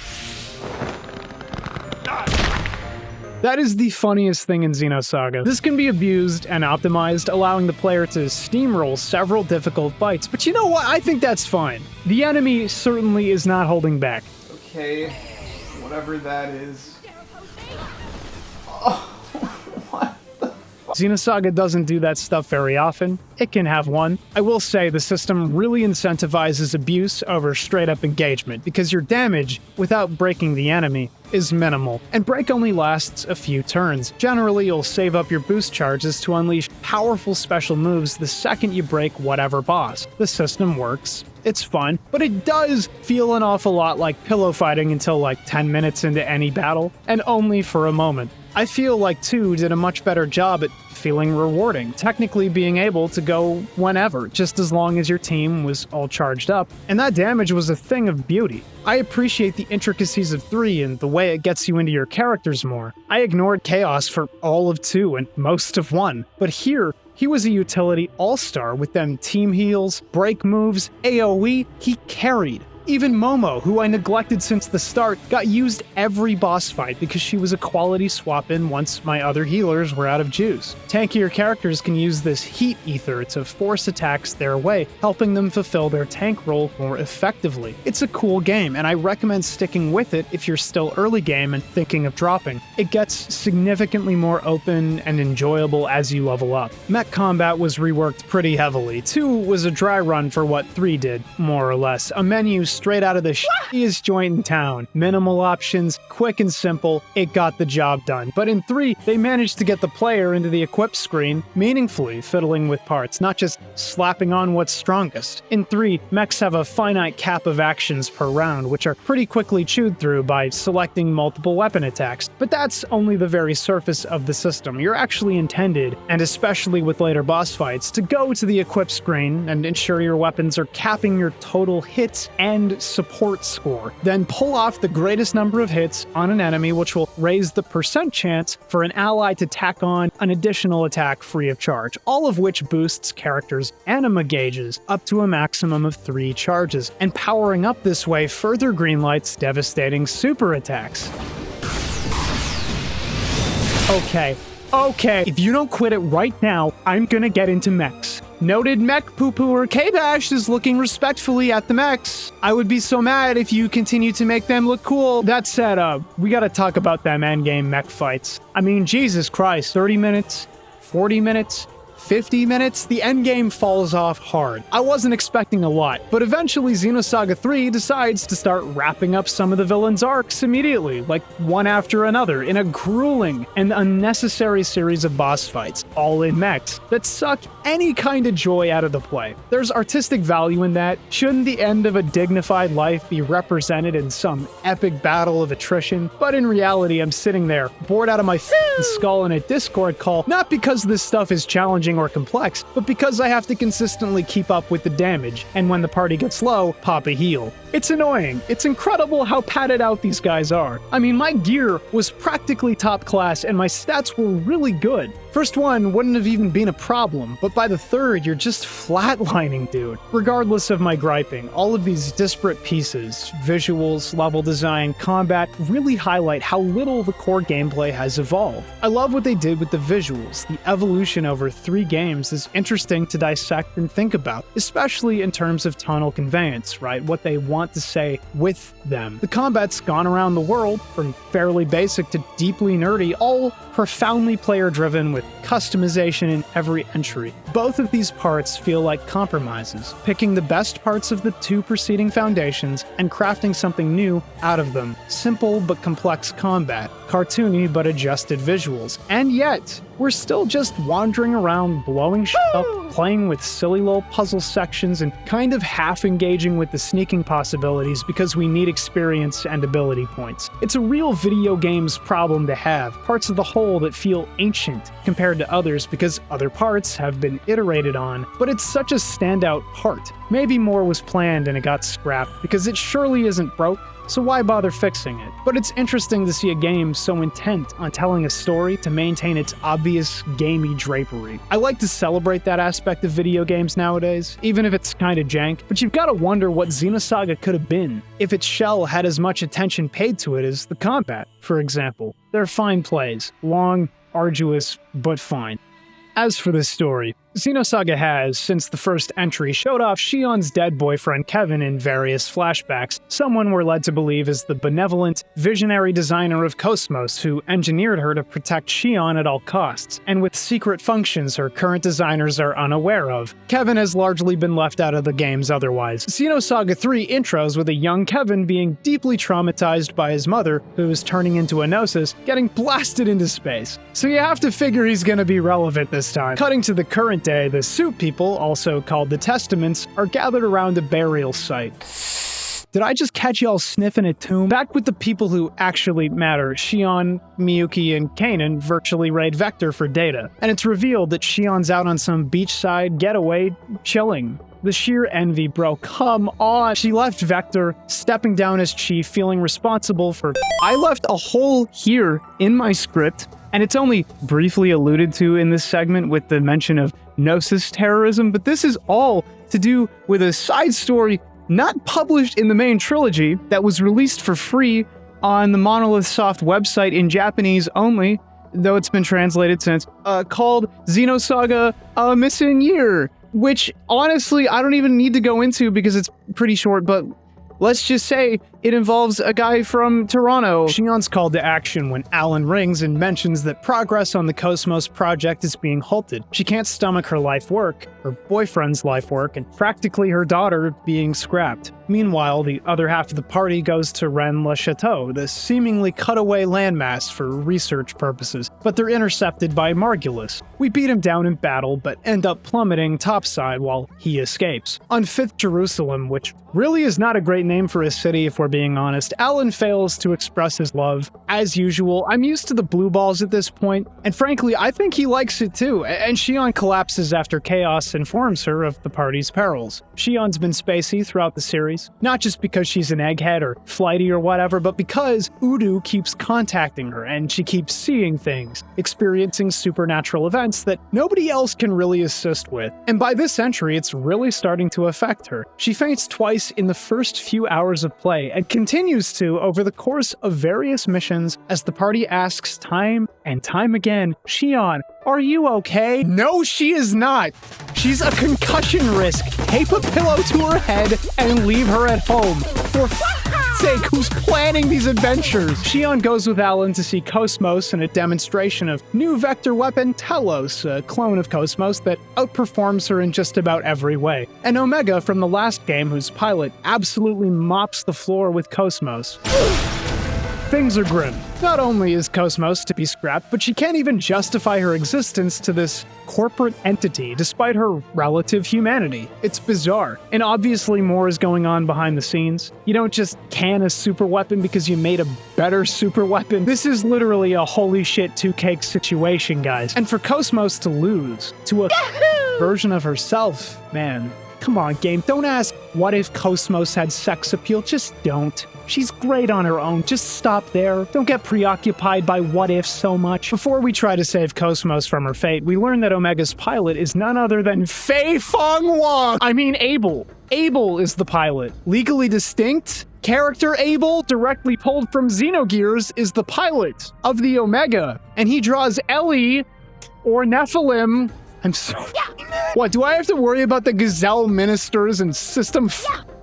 That is the funniest thing in Xenosaga. This can be abused and optimized, allowing the player to steamroll several difficult fights, but you know what? I think that's fine. The enemy certainly is not holding back. Okay, whatever that is. Oh, what the fuck? Xenosaga doesn't do that stuff very often. It can have one. I will say the system really incentivizes abuse over straight-up engagement, because your damage, without breaking the enemy, is minimal, and break only lasts a few turns. Generally, you'll save up your boost charges to unleash powerful special moves the second you break whatever boss. The system works It's fun, but it does feel an awful lot like pillow fighting until like 10 minutes into any battle, and only for a moment. I feel like 2 did a much better job at feeling rewarding, technically being able to go whenever, just as long as your team was all charged up, and that damage was a thing of beauty. I appreciate the intricacies of 3 and the way it gets you into your characters more. I ignored Chaos for all of 2 and most of 1, but here, he was a utility all-star with them team heals, break moves, AoE, he carried. Even Momo, who I neglected since the start, got used every boss fight because she was a quality swap-in once my other healers were out of juice. Tankier characters can use this heat ether to force attacks their way, helping them fulfill their tank role more effectively. It's a cool game, and I recommend sticking with it if you're still early game and thinking of dropping. It gets significantly more open and enjoyable as you level up. Mech combat was reworked pretty heavily. 2 was a dry run for what 3 did, more or less. A menu straight out of the shittiest joint in town. Minimal options, quick and simple, it got the job done. But in 3, they managed to get the player into the equip screen, meaningfully fiddling with parts, not just slapping on what's strongest. In 3, mechs have a finite cap of actions per round, which are pretty quickly chewed through by selecting multiple weapon attacks. But that's only the very surface of the system. You're actually intended, and especially with later boss fights, to go to the equip screen and ensure your weapons are capping your total hits and support score. Then pull off the greatest number of hits on an enemy, which will raise the percent chance for an ally to tack on an additional attack free of charge, all of which boosts characters' anima gauges up to a maximum of 3 charges, and powering up this way further greenlights devastating super attacks. Okay, if you don't quit it right now, I'm gonna get into mechs. Noted mech poo-pooer KBash is looking respectfully at the mechs. I would be so mad if you continue to make them look cool. That said, we gotta talk about them endgame mech fights. I mean, Jesus Christ, 30 minutes, 40 minutes, 50 minutes, the endgame falls off hard. I wasn't expecting a lot, but eventually Xenosaga III decides to start wrapping up some of the villains' arcs immediately, like one after another, in a grueling and unnecessary series of boss fights, all in mechs, that suck any kind of joy out of the play. There's artistic value in that. Shouldn't the end of a dignified life be represented in some epic battle of attrition? But in reality, I'm sitting there, bored out of my skull in a Discord call, not because this stuff is challenging or complex, but because I have to consistently keep up with the damage, and when the party gets low, pop a heal. It's annoying. It's incredible how padded out these guys are. I mean, my gear was practically top class, and my stats were really good. First one wouldn't have even been a problem, but by the third, you're just flatlining, dude. Regardless of my griping, all of these disparate pieces, visuals, level design, combat, really highlight how little the core gameplay has evolved. I love what they did with the visuals. The evolution over 3 games is interesting to dissect and think about, especially in terms of tonal conveyance, right? What they want to say with them. The combat's gone around the world, from fairly basic to deeply nerdy, all profoundly player-driven with customization in every entry. Both of these parts feel like compromises, picking the best parts of the 2 preceding foundations and crafting something new out of them. Simple but complex combat, cartoony but adjusted visuals, and yet, we're still just wandering around blowing shit up, playing with silly little puzzle sections, and kind of half-engaging with the sneaking possibilities because we need experience and ability points. It's a real video games problem to have, parts of the whole that feel ancient compared to others because other parts have been iterated on, but it's such a standout part. Maybe more was planned and it got scrapped because it surely isn't broke, so why bother fixing it? But it's interesting to see a game so intent on telling a story to maintain its obvious gamey drapery. I like to celebrate that aspect of video games nowadays, even if it's kinda jank, but you've gotta wonder what Xenosaga could have been if its shell had as much attention paid to it as the combat, for example. They're fine plays, long, arduous, but fine. As for the story, Xenosaga has, since the first entry, showed off Shion's dead boyfriend Kevin in various flashbacks. Someone we're led to believe is the benevolent, visionary designer of KOS-MOS who engineered her to protect Shion at all costs, and with secret functions her current designers are unaware of. Kevin has largely been left out of the games otherwise. Xenosaga III intros with a young Kevin being deeply traumatized by his mother, who is turning into a Gnosis, getting blasted into space. So you have to figure he's gonna be relevant this time. Cutting to the current Judgment Day, the Suit People, also called the Testaments, are gathered around a burial site. Did I just catch y'all sniffing a tomb? Back with the people who actually matter, Shion, Miyuki, and Kanan virtually raid Vector for data. And it's revealed that Shion's out on some beachside getaway, chilling. The sheer envy, bro, come on. She left Vector, stepping down as chief, feeling responsible for... I left a hole here in my script, and it's only briefly alluded to in this segment with the mention of Gnosis terrorism, but this is all to do with a side story not published in the main trilogy that was released for free on the Monolith Soft website in Japanese only, though it's been translated since, called Xenosaga A Missing Year, which honestly I don't even need to go into because it's pretty short, but let's just say it involves a guy from Toronto. Shion's called to action when Alan rings and mentions that progress on the KOS-MOS project is being halted. She can't stomach her life work, her boyfriend's life work, and practically her daughter being scrapped. Meanwhile, the other half of the party goes to Rennes-le-Château, the seemingly cutaway landmass for research purposes, but they're intercepted by Margulis. We beat him down in battle, but end up plummeting topside while he escapes. On 5th Jerusalem, which really is not a great name for a city if we're being honest, Alan fails to express his love. As usual, I'm used to the blue balls at this point, and frankly, I think he likes it too, and Shion collapses after Chaos informs her of the party's perils. Shion's been spacey throughout the series, not just because she's an egghead or flighty or whatever, but because Udo keeps contacting her, and she keeps seeing things, experiencing supernatural events that nobody else can really assist with. And by this entry, it's really starting to affect her. She faints twice in the first few hours of play, and continues to over the course of various missions as the party asks time and time again, Shion, are you okay? No, she is not. She's a concussion risk. Tape a pillow to her head and leave her at home. For f***'s sake, who's planning these adventures? Shion goes with Alan to see KOS-MOS in a demonstration of new vector weapon Telos, a clone of KOS-MOS that outperforms her in just about every way. And Omega from the last game, whose pilot absolutely mops the floor with KOS-MOS. Things are grim. Not only is KOS-MOS to be scrapped, but she can't even justify her existence to this corporate entity, despite her relative humanity. It's bizarre. And obviously more is going on behind the scenes. You don't just can a super weapon because you made a better super weapon. This is literally a holy shit two-cake situation, guys. And for KOS-MOS to lose to a version of herself, man, come on, game. Don't ask, what if KOS-MOS had sex appeal? Just don't. She's great on her own. Just stop there. Don't get preoccupied by what ifs so much. Before we try to save KOS-MOS from her fate, we learn that Omega's pilot is none other than Fei Fong Wong. I mean, Abel. Abel is the pilot. Legally distinct? Character Abel, directly pulled from Xenogears, is the pilot of the Omega. And he draws Ellie, or Nephilim. I'm sorry. What, do I have to worry about the Gazelle Ministers and System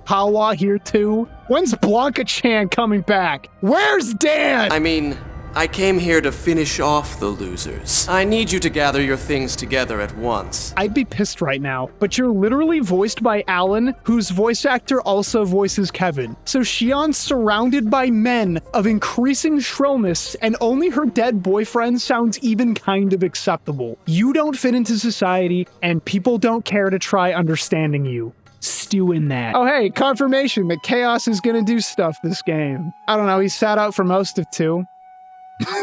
Hawa here too? When's Blanca-chan coming back? Where's Dan? I mean, I came here to finish off the losers. I need you to gather your things together at once. I'd be pissed right now, but you're literally voiced by Alan, whose voice actor also voices Kevin. So Shion's surrounded by men of increasing shrillness, and only her dead boyfriend sounds even kind of acceptable. You don't fit into society, and people don't care to try understanding you. Stew in that. Oh hey, confirmation that Chaos is gonna do stuff this game. I don't know, he sat out for most of 2.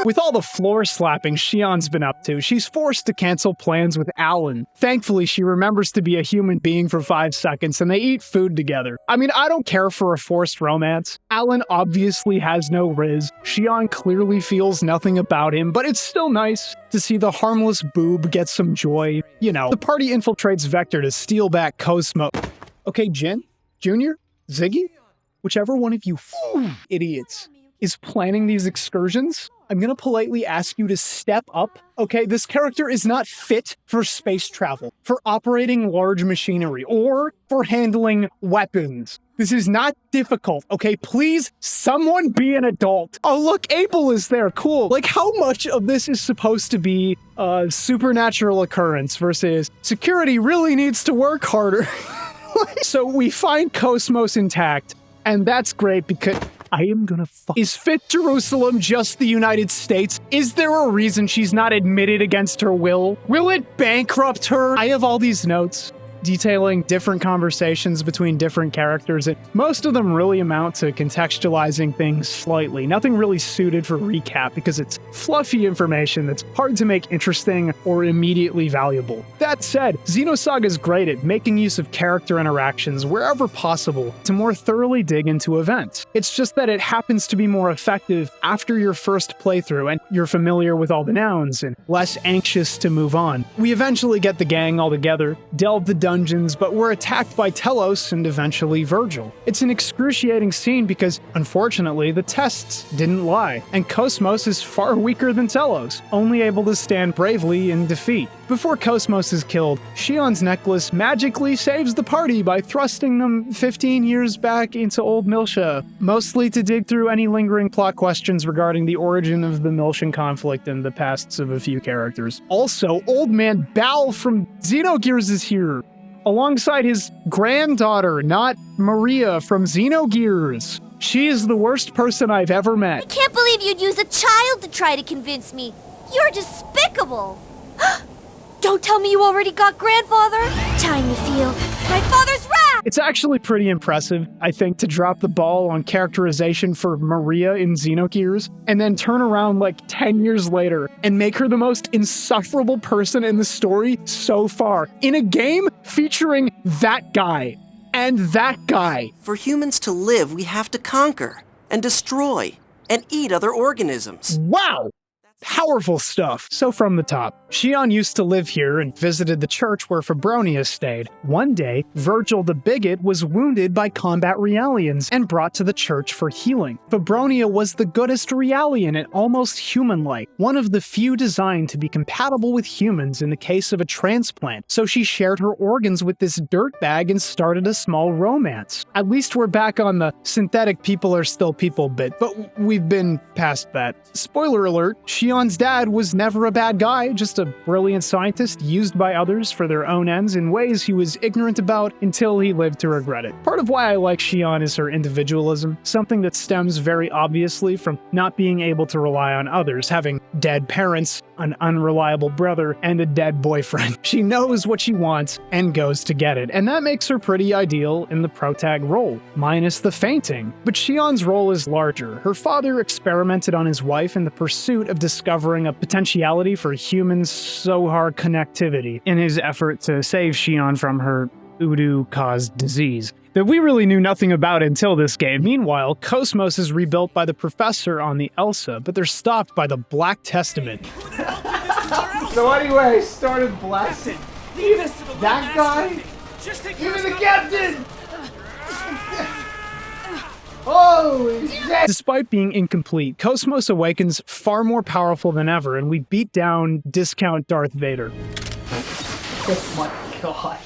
With all the floor slapping Shion's been up to, she's forced to cancel plans with Alan. Thankfully, she remembers to be a human being for 5 seconds, and they eat food together. I mean, I don't care for a forced romance. Alan obviously has no riz. Shion clearly feels nothing about him, but it's still nice to see the harmless boob get some joy. You know, the party infiltrates Vector to steal back KOS-MOS. Okay, Jin? Junior? Ziggy? Whichever one of you idiots is planning these excursions, I'm gonna politely ask you to step up. Okay, this character is not fit for space travel, for operating large machinery, or for handling weapons. This is not difficult, okay? Please, someone be an adult. Oh, look, Abel is there. Cool. Like, how much of this is supposed to be a supernatural occurrence versus security really needs to work harder? So we find KOS-MOS intact, and that's great because I am gonna fuck. Is 5th Jerusalem just the United States? Is there a reason she's not admitted against her will? Will it bankrupt her? I have all these notes detailing different conversations between different characters, and most of them really amount to contextualizing things slightly. Nothing really suited for recap because it's fluffy information that's hard to make interesting or immediately valuable. That said, Xenosaga is great at making use of character interactions wherever possible to more thoroughly dig into events. It's just that it happens to be more effective after your first playthrough and you're familiar with all the nouns and less anxious to move on. We eventually get the gang all together, delve the dungeons, but we're attacked by Telos and eventually Virgil. It's an excruciating scene because, unfortunately, the tests didn't lie, and KOS-MOS is far weaker than Telos, only able to stand bravely in defeat. Before KOS-MOS is killed, Shion's necklace magically saves the party by thrusting them 15 years back into old Miltia, mostly to dig through any lingering plot questions regarding the origin of the Miltian conflict and the pasts of a few characters. Also, old man Bal from Xenogears is here, alongside his granddaughter, not Maria from Xenogears. She is the worst person I've ever met. I can't believe you'd use a child to try to convince me. You're despicable. Don't tell me you already got grandfather. Time to feel my father's wrath. It's actually pretty impressive, I think, to drop the ball on characterization for Maria in Xenogears, and then turn around like 10 years later and make her the most insufferable person in the story so far, in a game featuring that guy and that guy. For humans to live, we have to conquer and destroy and eat other organisms. Wow! Powerful stuff. So from the top, Shion used to live here and visited the church where Fabronia stayed. One day, Virgil the Bigot was wounded by combat Realians and brought to the church for healing. Fabronia was the goodest Realian and almost human-like, one of the few designed to be compatible with humans in the case of a transplant, so she shared her organs with this dirtbag and started a small romance. At least we're back on the synthetic people are still people bit, but we've been past that. Spoiler alert, Shion's dad was never a bad guy, just a brilliant scientist used by others for their own ends in ways he was ignorant about until he lived to regret it. Part of why I like Shion is her individualism, something that stems very obviously from not being able to rely on others, having dead parents, an unreliable brother, and a dead boyfriend. She knows what she wants and goes to get it, and that makes her pretty ideal in the protag role, minus the fainting. But Shion's role is larger. Her father experimented on his wife in the pursuit of discovering a potentiality for human Sohar connectivity in his effort to save Shion from her Udu-caused disease that we really knew nothing about until this game. Meanwhile, KOS-MOS is rebuilt by the Professor on the Elsa, but they're stopped by the Black Testament. So anyway, started blasting. That guy? Give me the captain! Holy shit! Despite being incomplete, KOS-MOS awakens far more powerful than ever, and we beat down discount Darth Vader. Oh my god.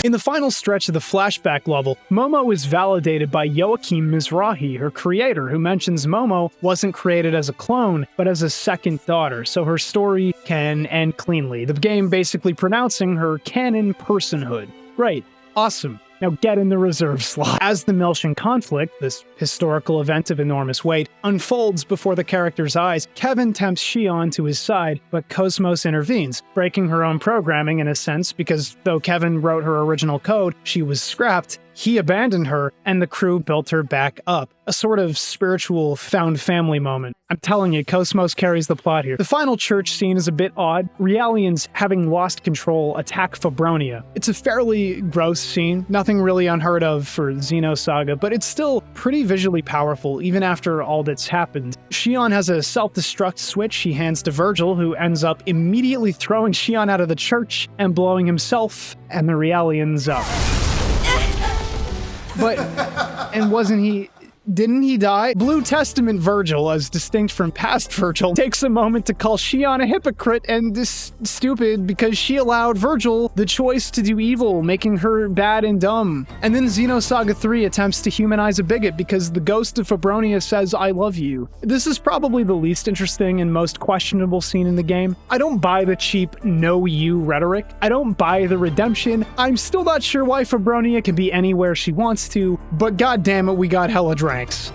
In the final stretch of the flashback level, Momo is validated by Joachim Mizrahi, her creator, who mentions Momo wasn't created as a clone, but as a second daughter, so her story can end cleanly, the game basically pronouncing her canon personhood. Great. Awesome. Now get in the reserve slot. As the Miltian conflict, this historical event of enormous weight, unfolds before the character's eyes, Kevin tempts Shion to his side, but KOS-MOS intervenes, breaking her own programming in a sense because though Kevin wrote her original code, she was scrapped, he abandoned her, and the crew built her back up. A sort of spiritual found family moment. I'm telling you, KOS-MOS carries the plot here. The final church scene is a bit odd. Realians, having lost control, attack Fabronia. It's a fairly gross scene, nothing really unheard of for Xenosaga, but it's still pretty visually powerful even after all that's happened. Shion has a self-destruct switch he hands to Virgil, who ends up immediately throwing Shion out of the church and blowing himself and the Realians up. But, and didn't he die? Blue Testament Virgil, as distinct from past Virgil, takes a moment to call Shion a hypocrite and stupid because she allowed Virgil the choice to do evil, making her bad and dumb. And then Xenosaga III attempts to humanize a bigot because the ghost of Fabronia says, "I love you." This is probably the least interesting and most questionable scene in the game. I don't buy the cheap "no you" rhetoric. I don't buy the redemption. I'm still not sure why Fabronia can be anywhere she wants to, but goddammit, we got hella drama. ranks.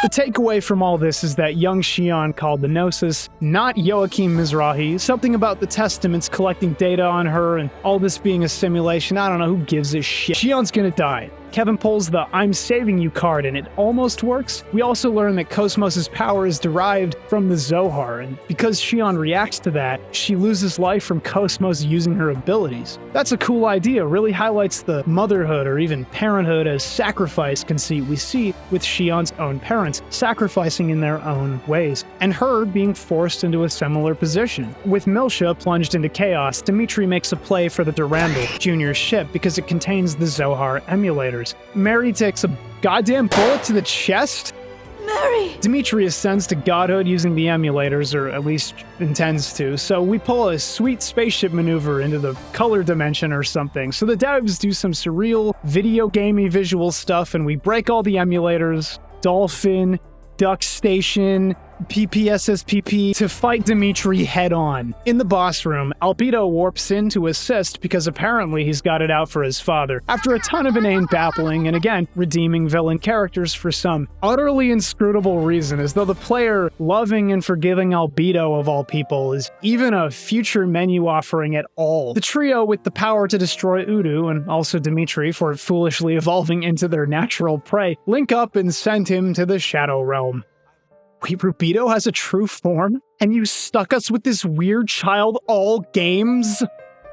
The takeaway from all this is that young Xion called the Gnosis, not Joachim Mizrahi, something about the Testaments collecting data on her and all this being a simulation. I don't know, who gives a shit. Xion's gonna die. Kevin pulls the I'm saving you card and it almost works. We also learn that KOS-MOS's power is derived from the Zohar, and because Xion reacts to that, she loses life from KOS-MOS using her abilities. That's a cool idea, really highlights the motherhood or even parenthood as sacrifice conceit we see with Xion's own parents sacrificing in their own ways, and her being forced into a similar position. With Milsha plunged into chaos, Dimitri makes a play for the Durandal, Junior's ship, because it contains the Zohar emulators. Mary takes a goddamn bullet to the chest? Mary! Dimitri ascends to godhood using the emulators, or at least intends to, so we pull a sweet spaceship maneuver into the color dimension or something. So the devs do some surreal, video gamey visual stuff, and we break all the emulators, Dolphin, Duck Station, PPSSPP, to fight Dimitri head-on. In the boss room, Albedo warps in to assist because apparently he's got it out for his father. After a ton of inane battling, and again, redeeming villain characters for some utterly inscrutable reason, as though the player loving and forgiving Albedo of all people is even a future menu offering at all. The trio with the power to destroy Udu, and also Dimitri for foolishly evolving into their natural prey, link up and send him to the Shadow Realm. Wait, Rubido has a true form? And you stuck us with this weird child all games?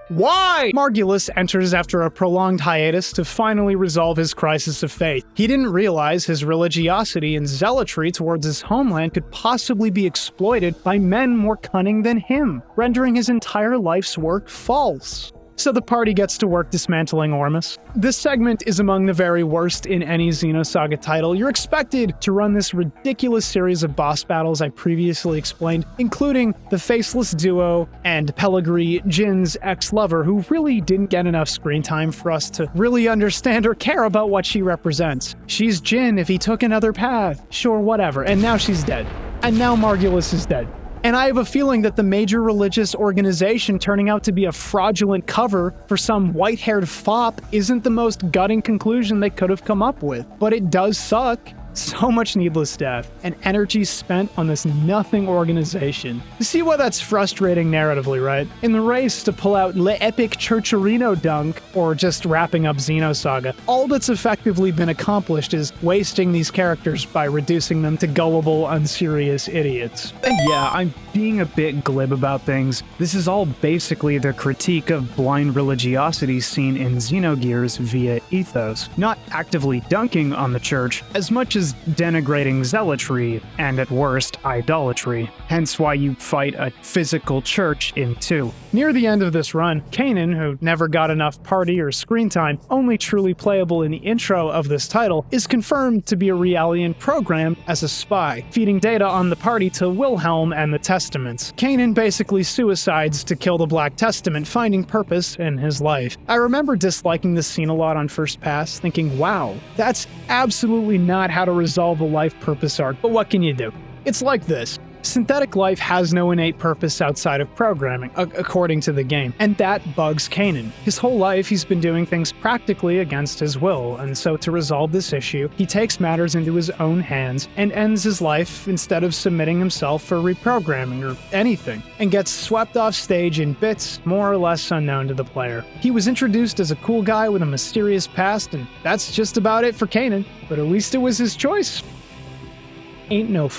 Why? Margulis enters after a prolonged hiatus to finally resolve his crisis of faith. He didn't realize his religiosity and zealotry towards his homeland could possibly be exploited by men more cunning than him, rendering his entire life's work false. So the party gets to work dismantling Ormus. This segment is among the very worst in any Xenosaga title. You're expected to run this ridiculous series of boss battles I previously explained, including the faceless duo and Pellegrini, Jin's ex-lover, who really didn't get enough screen time for us to really understand or care about what she represents. She's Jin if he took another path. Sure, whatever. And now she's dead. And now Margulis is dead. And I have a feeling that the major religious organization turning out to be a fraudulent cover for some white-haired fop isn't the most gutting conclusion they could have come up with. But it does suck. So much needless death and energy spent on this nothing organization. You see why that's frustrating narratively, right? In the race to pull out Le Epic Churcherino dunk, or just wrapping up Xenosaga, all that's effectively been accomplished is wasting these characters by reducing them to gullible, unserious idiots. And yeah, I'm being a bit glib about things. This is all basically the critique of blind religiosity seen in Xenogears via ethos, not actively dunking on the church as much as denigrating zealotry and, at worst, idolatry. Hence why you fight a physical church in 2. Near the end of this run, Kanan, who never got enough party or screen time, only truly playable in the intro of this title, is confirmed to be a Realian programmed as a spy, feeding data on the party to Wilhelm and the Testaments. Kanan basically suicides to kill the Black Testament, finding purpose in his life. I remember disliking this scene a lot on first pass, thinking, wow, that's absolutely not how to resolve a life purpose arc, but what can you do? It's like this. Synthetic life has no innate purpose outside of programming, according to the game, and that bugs Kanan. His whole life he's been doing things practically against his will, and so to resolve this issue, he takes matters into his own hands and ends his life instead of submitting himself for reprogramming or anything, and gets swept off stage in bits more or less unknown to the player. He was introduced as a cool guy with a mysterious past, and that's just about it for Kanan, but at least it was his choice. Ain't no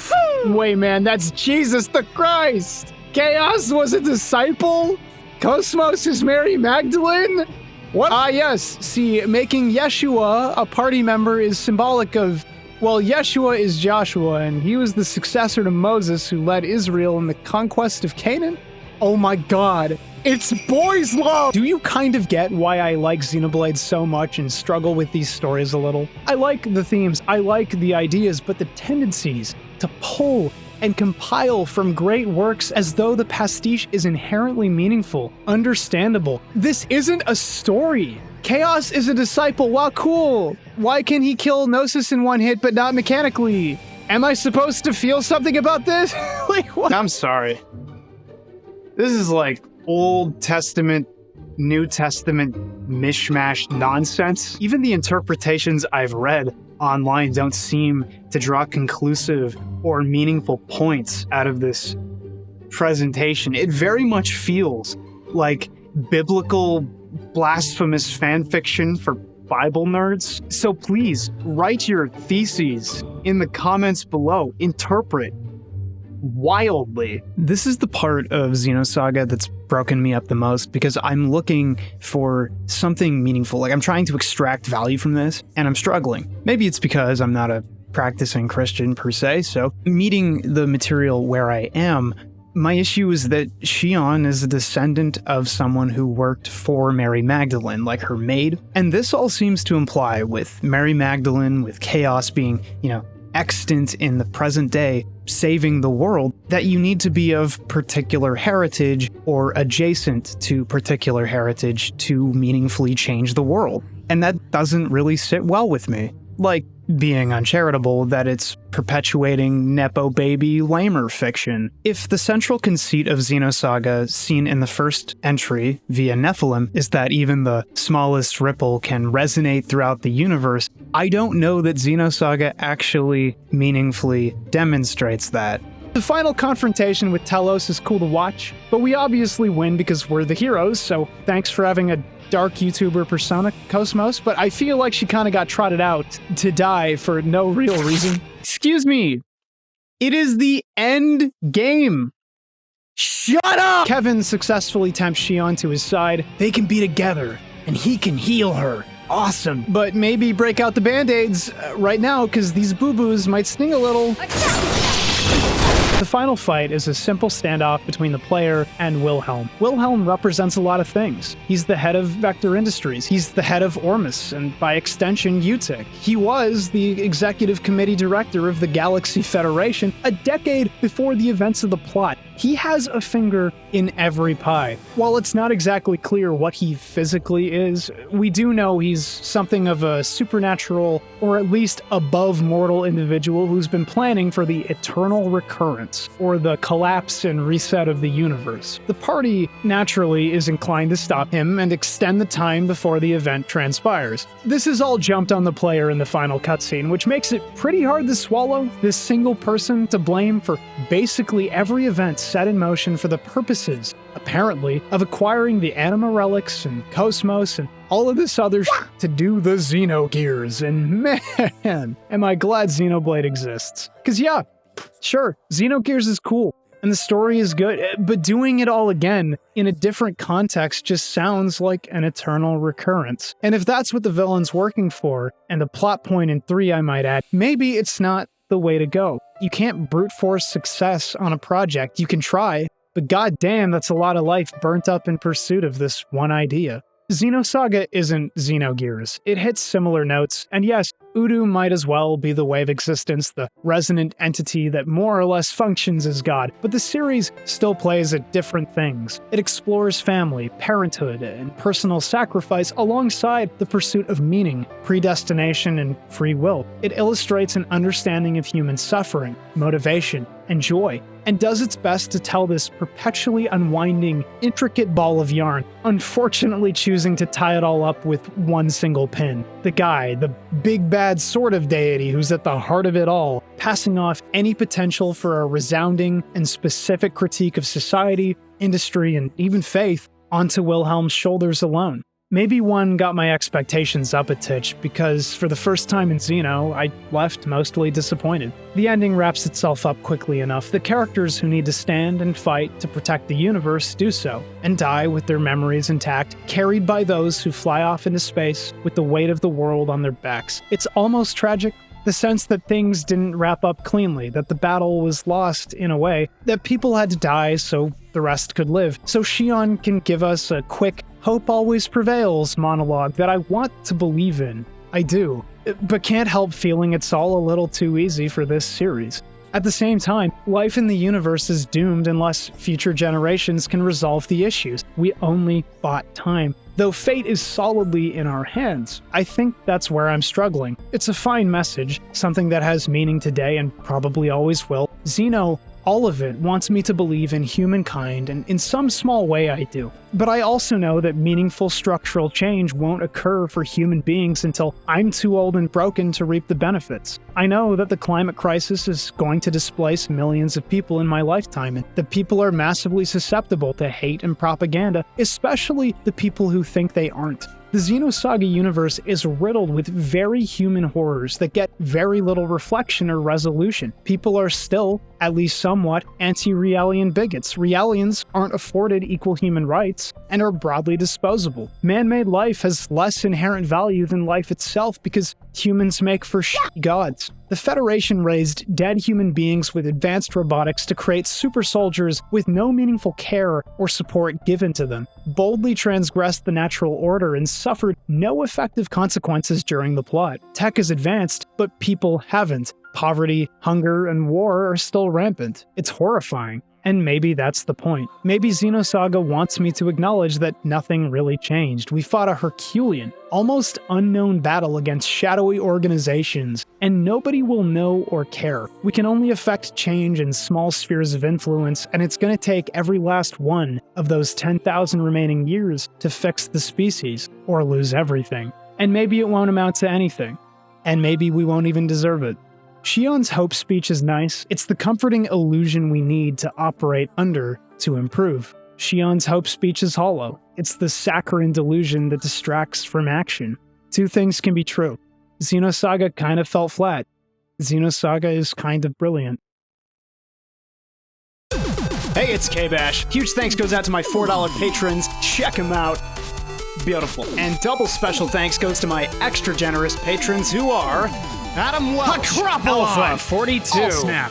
way, man, that's Jesus the Christ! Chaos was a disciple? KOS-MOS is Mary Magdalene? What? Ah, yes. See, making Yeshua a party member is symbolic of, well, Yeshua is Joshua, and he was the successor to Moses who led Israel in the conquest of Canaan? Oh my god. It's boys' love! Do you kind of get why I like Xenoblade so much and struggle with these stories a little? I like the themes, I like the ideas, but the tendencies to pull and compile from great works as though the pastiche is inherently meaningful, understandable. This isn't a story. Chaos is a disciple, wow, cool. Why can he kill Gnosis in one hit but not mechanically? Am I supposed to feel something about this? Like, what? I'm sorry. This is like Old Testament New Testament mishmash nonsense. Even the interpretations I've read online don't seem to draw conclusive or meaningful points out of this presentation. It very much feels like biblical blasphemous fanfiction for Bible nerds. So please write your theses in the comments below. Interpret wildly. This is the part of Xenosaga that's broken me up the most because I'm looking for something meaningful. Like, I'm trying to extract value from this and I'm struggling. Maybe it's because I'm not a practicing Christian per se, so meeting the material where I am, my issue is that Xion is a descendant of someone who worked for Mary Magdalene, like her maid. And this all seems to imply, with Mary Magdalene, with chaos being, extant in the present day, saving the world, that you need to be of particular heritage or adjacent to particular heritage to meaningfully change the world. And that doesn't really sit well with me. Like being uncharitable that it's perpetuating Nepo baby lamer fiction. If the central conceit of Xenosaga, seen in the first entry via Nephilim, is that even the smallest ripple can resonate throughout the universe, I don't know that Xenosaga actually meaningfully demonstrates that. The final confrontation with Telos is cool to watch, but we obviously win because we're the heroes, so thanks for having a dark YouTuber persona, KOS-MOS, but I feel like she kind of got trotted out to die for no real reason. Excuse me. It is the end game. Shut up! Kevin successfully tempts Xion to his side. They can be together, and he can heal her. Awesome. But maybe break out the band-aids right now, because these boo-boos might sting a little. The final fight is a simple standoff between the player and Wilhelm. Wilhelm represents a lot of things. He's the head of Vector Industries. He's the head of Ormus, and by extension, UTIC. He was the executive committee director of the Galaxy Federation a decade before the events of the plot. He has a finger in every pie. While it's not exactly clear what he physically is, we do know he's something of a supernatural, or at least above mortal individual who's been planning for the eternal recurrence, or the collapse and reset of the universe. The party, naturally, is inclined to stop him and extend the time before the event transpires. This is all jumped on the player in the final cutscene, which makes it pretty hard to swallow, this single person to blame for basically every event set in motion for the purposes, apparently, of acquiring the anima relics and KOS-MOS and all of this other to do the Xenogears. And man, am I glad Xenoblade exists. Cause yeah, sure, Xenogears is cool, and the story is good, but doing it all again in a different context just sounds like an eternal recurrence. And if that's what the villain's working for, and the plot point in 3 I might add, maybe it's not the way to go. You can't brute force success on a project. You can try, but goddamn, that's a lot of life burnt up in pursuit of this one idea. Xenosaga isn't Xenogears. It hits similar notes, and yes, Udu might as well be the way of existence, the resonant entity that more or less functions as God, but the series still plays at different things. It explores family, parenthood, and personal sacrifice alongside the pursuit of meaning, predestination, and free will. It illustrates an understanding of human suffering, motivation, and joy, and does its best to tell this perpetually unwinding, intricate ball of yarn, unfortunately choosing to tie it all up with one single pin. The guy, the big bad sort of deity who's at the heart of it all, passing off any potential for a resounding and specific critique of society, industry, and even faith onto Wilhelm's shoulders alone. Maybe one got my expectations up a titch, because for the first time in Xeno, I left mostly disappointed. The ending wraps itself up quickly enough. The characters who need to stand and fight to protect the universe do so, and die with their memories intact, carried by those who fly off into space with the weight of the world on their backs. It's almost tragic, the sense that things didn't wrap up cleanly, that the battle was lost in a way, that people had to die so the rest could live. So Xion can give us a quick hope always prevails monologue that I want to believe in. I do, but can't help feeling it's all a little too easy for this series. At the same time, life in the universe is doomed unless future generations can resolve the issues. We only bought time. Though fate is solidly in our hands, I think that's where I'm struggling. It's a fine message, something that has meaning today and probably always will. Xeno All of it wants me to believe in humankind, and in some small way I do. But I also know that meaningful structural change won't occur for human beings until I'm too old and broken to reap the benefits. I know that the climate crisis is going to displace millions of people in my lifetime, and that people are massively susceptible to hate and propaganda, especially the people who think they aren't. The Xenosaga universe is riddled with very human horrors that get very little reflection or resolution. People are still, at least somewhat, anti-Realian bigots. Realians aren't afforded equal human rights and are broadly disposable. Man-made life has less inherent value than life itself because humans make for gods. The Federation raised dead human beings with advanced robotics to create super soldiers with no meaningful care or support given to them, boldly transgressed the natural order, and suffered no effective consequences during the plot. Tech is advanced, but people haven't. Poverty, hunger, and war are still rampant. It's horrifying. And maybe that's the point. Maybe Xenosaga wants me to acknowledge that nothing really changed. We fought a Herculean, almost unknown battle against shadowy organizations, and nobody will know or care. We can only affect change in small spheres of influence, and it's gonna take every last one of those 10,000 remaining years to fix the species, or lose everything. And maybe it won't amount to anything. And maybe we won't even deserve it. Shion's hope speech is nice. It's the comforting illusion we need to operate under to improve. Shion's hope speech is hollow. It's the saccharine delusion that distracts from action. Two things can be true. Xenosaga kind of fell flat. Xenosaga is kind of brilliant. Hey, it's KBash. Huge thanks goes out to my $4 patrons. Check them out. Beautiful. And double special thanks goes to my extra generous patrons who are Adam Welch, Alpha 42,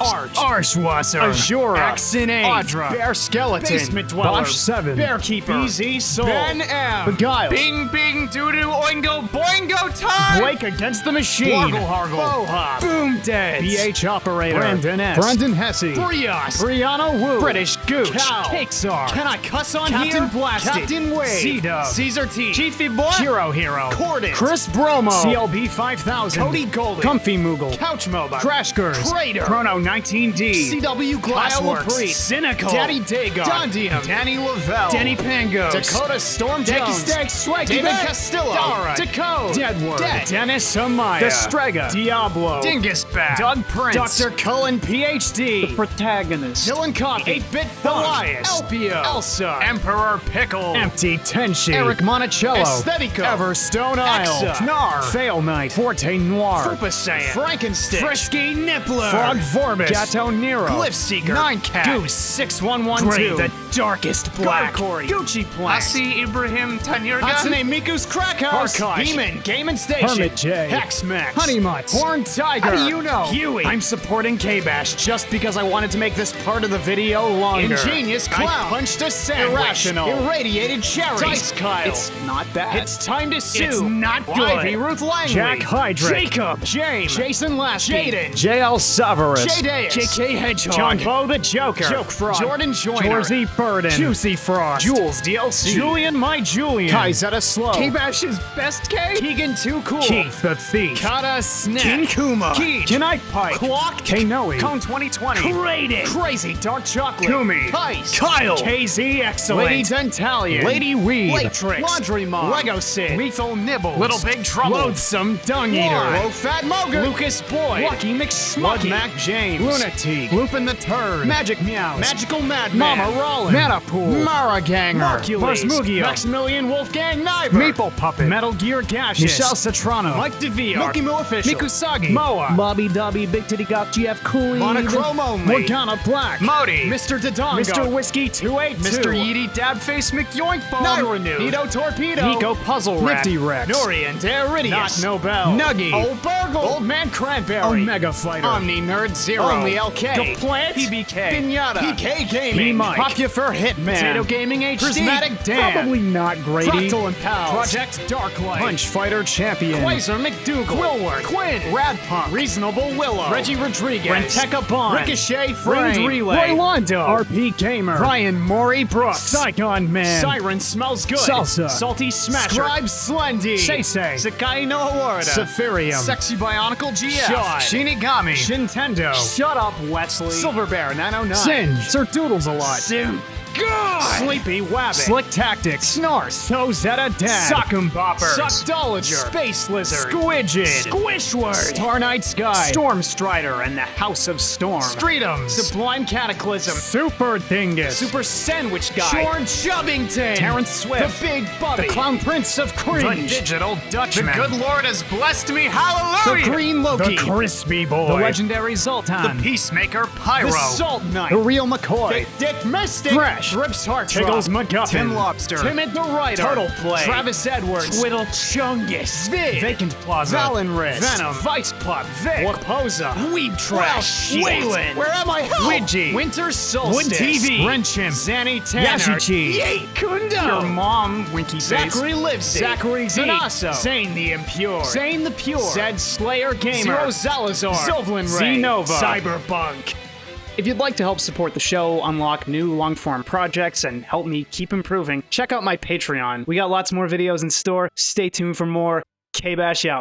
Arch, Arshwasser, Azura, Axinate, Audra, Bear Skeleton, Basement Dweller, Bosch 7, Bearkeeper, BZ Soul, Ben M, Beguile, Bing Bing Doodoo Oingo Boingo Time, Blake Against the Machine, Wargle Hargle, Bohop, Boom Dead, BH Operator, Brandon S, Brandon Hesse, Brios, Brianna Wu, British Gooch, Cal, Cakesar, Can I Cuss on Captain Here? Blasted, Captain Wade, C-Dub, Caesar T, Chiefy Boy, Hero Hero, Cordon, Chris Bromo, CLB 5000, Cody Golden, Comfy Moogle, Couch Moba, Crashgers, Crater, Chrono 19D, CW Glassworks, Cynical, Daddy Dago, Dondium, Danny Lavelle, Danny Pangos, Dakota Storm Jones, David Castillo, Dara, Decode, Deadwood, Dennis Amaya, The Strega, Diablo, Dingusbat, Doug Prince, Dr. Cullen PhD, The Protagonist, Dylan Coffee, 8-Bit Thunk, Elias, Elpio, Elsa, Emperor Pickle, Empty Tenshi, Eric Monticello, Aesthetico, Everstone Isle, Exa, Gnar, Fail Knight, Forte Noir, Fupa Saiyan, Frankenstick, Frisky Nippler, Frog Vorbis, Gato Nero, Glyph Seeker, Nine Cat, Goose 6112, Gray, the Darkest Black, Garcory, Gucci Plank, Asi Ibrahim Tanirga, Hatsune Miku's Crackhouse, Arkosh, Demon, Game and Station, Hermit J, Hexmax, Honeymutt, Horn Tiger, How do you know? Huey, I'm supporting KBash just because I wanted to make this part of the video longer. Ingenious Clown, I punched a sandwich, Irrational, Irradiated Cherry, Dice Kyle, it's not bad, it's time to sue, it's not good, Ivy Ruth Langley, Jack Hydrick, Jacob, James, Jason Lasky, Jaden, JL Savarus, J-Deus, JK Hedgehog, John Bo the Joker, Joke Frog, Jordan Joyner, Jorzy Burden, Juicy Frost, Jules DLC, Julian My Julian, Kaizetta Slow, K-Bash's Best K, Keegan Too Cool, Keith the Thief, Kata Snack, King Kuma, Keith, Kenite Pike, Clock, K-Noe, Cone 2020, Rated, Crazy Dark Chocolate, Kumi, Heist, Kyle, KZ Excellent, Lady Dentalian, Lady Weed, Latrix, Laundry Mom, Lego Sid, Lethal Nibbles, Little Big Trouble, Loathsome Dung Eater, Low Fat Moger, Lucas Boy, Lucky McSmucky, Mac James, Lunatic, Lupin the Turd, Magic Meows, Magical Madman, Mama Rollin, Manapool, Mara Ganger, Marcules, Mugio, Maximilian Wolfgang Niver, Maple Puppet, Metal Gear Gaseous, Michelle Citrano, Mike DeVere, Milky Moo Official, Mikusagi, Moa, Bobby Dobby, Big Titty Gok, GF Cooley, Monochrome Only, Morgana Black, Modi, Mr. Dodongo, Mr. Whiskey 282, Mr. Yeety Dabface McYoinkbone, Nyrenew, Nito Torpedo, Nico Puzzle Rat, Nifty Rex, Norian Daridius, Not Nobel, Nuggy, Old Burgle, Old Man Cranberry, Omega Fighter, Omni Nerd Zero, Only LK, Plant, PBK, Pinata, PK Gaming, Popular Hitman, Potato Gaming HD, Prismatic Dan, probably not Grady, Fractal and Pals, Project Darklight, Punch Fighter Champion, Quasar McDougal, Quillwork, Quinn, Radpunk, Reasonable Willow, Reggie Rodriguez, Renteca Bond, Ricochet Framed Relay, Roy Londo, RP Gamer, Ryan Maury Brooks, Saigon Man, Siren Smells Good, Salsa, Salty Smasher, Scribe Slendy, Say Sakai no Awarda, Saphirium, Sexy Bionic Bionicle GF, Shot. Shinigami, Nintendo. Shut up, Wesley, Silver Bear 909, Singe. Sir Doodles a lot, Sim. God, Sleepy Wabbit, Slick Tactics, Snarf, So Zeta Dad. Sock'em Boppers, Suckdolager. Space Lizard, Squidged. Squishward, Star Night Sky, Storm Strider and the House of Storm, Streetums. Sublime Cataclysm, Super Dingus. Super Sandwich Guy, George Chubbington. Terrence Swift, The Big Bubby. the Clown Prince of Cringe, The Digital the Dutchman. Good Lord has blessed me, hallelujah! The Green Loki, The Crispy Boy. the Legendary Zoltan, The Peacemaker Pyro. the Salt Knight, the Real McCoy, Dick Mystic. Fresh, Rips Heartthrob, Tickles McGuffin. Tim Lobster, Timid the Writer, Turtle Play. Travis Edwards, Twiddle Chungus. Vid, Vacant Plaza. Valenrist, Venom. Vice Pop, Vic, Waposa. Weeb Trash, Waylon. Where am I? Help! Widgie. Winter Solstice, TV. Renchim, Zanny Tanner, Yashichi. Yay Kundo, your mom, Winky Face, Zachary Livesey. Zachary Zanasso, Zane the Impure. Zane the Pure, Zed Slayer Gamer. Zero Zalazar, Sylvan Ray. Zenova, Cyberpunk. If you'd like to help support the show, unlock new long-form projects, and help me keep improving, check out my Patreon. We got lots more videos in store. Stay tuned for more. KBash out.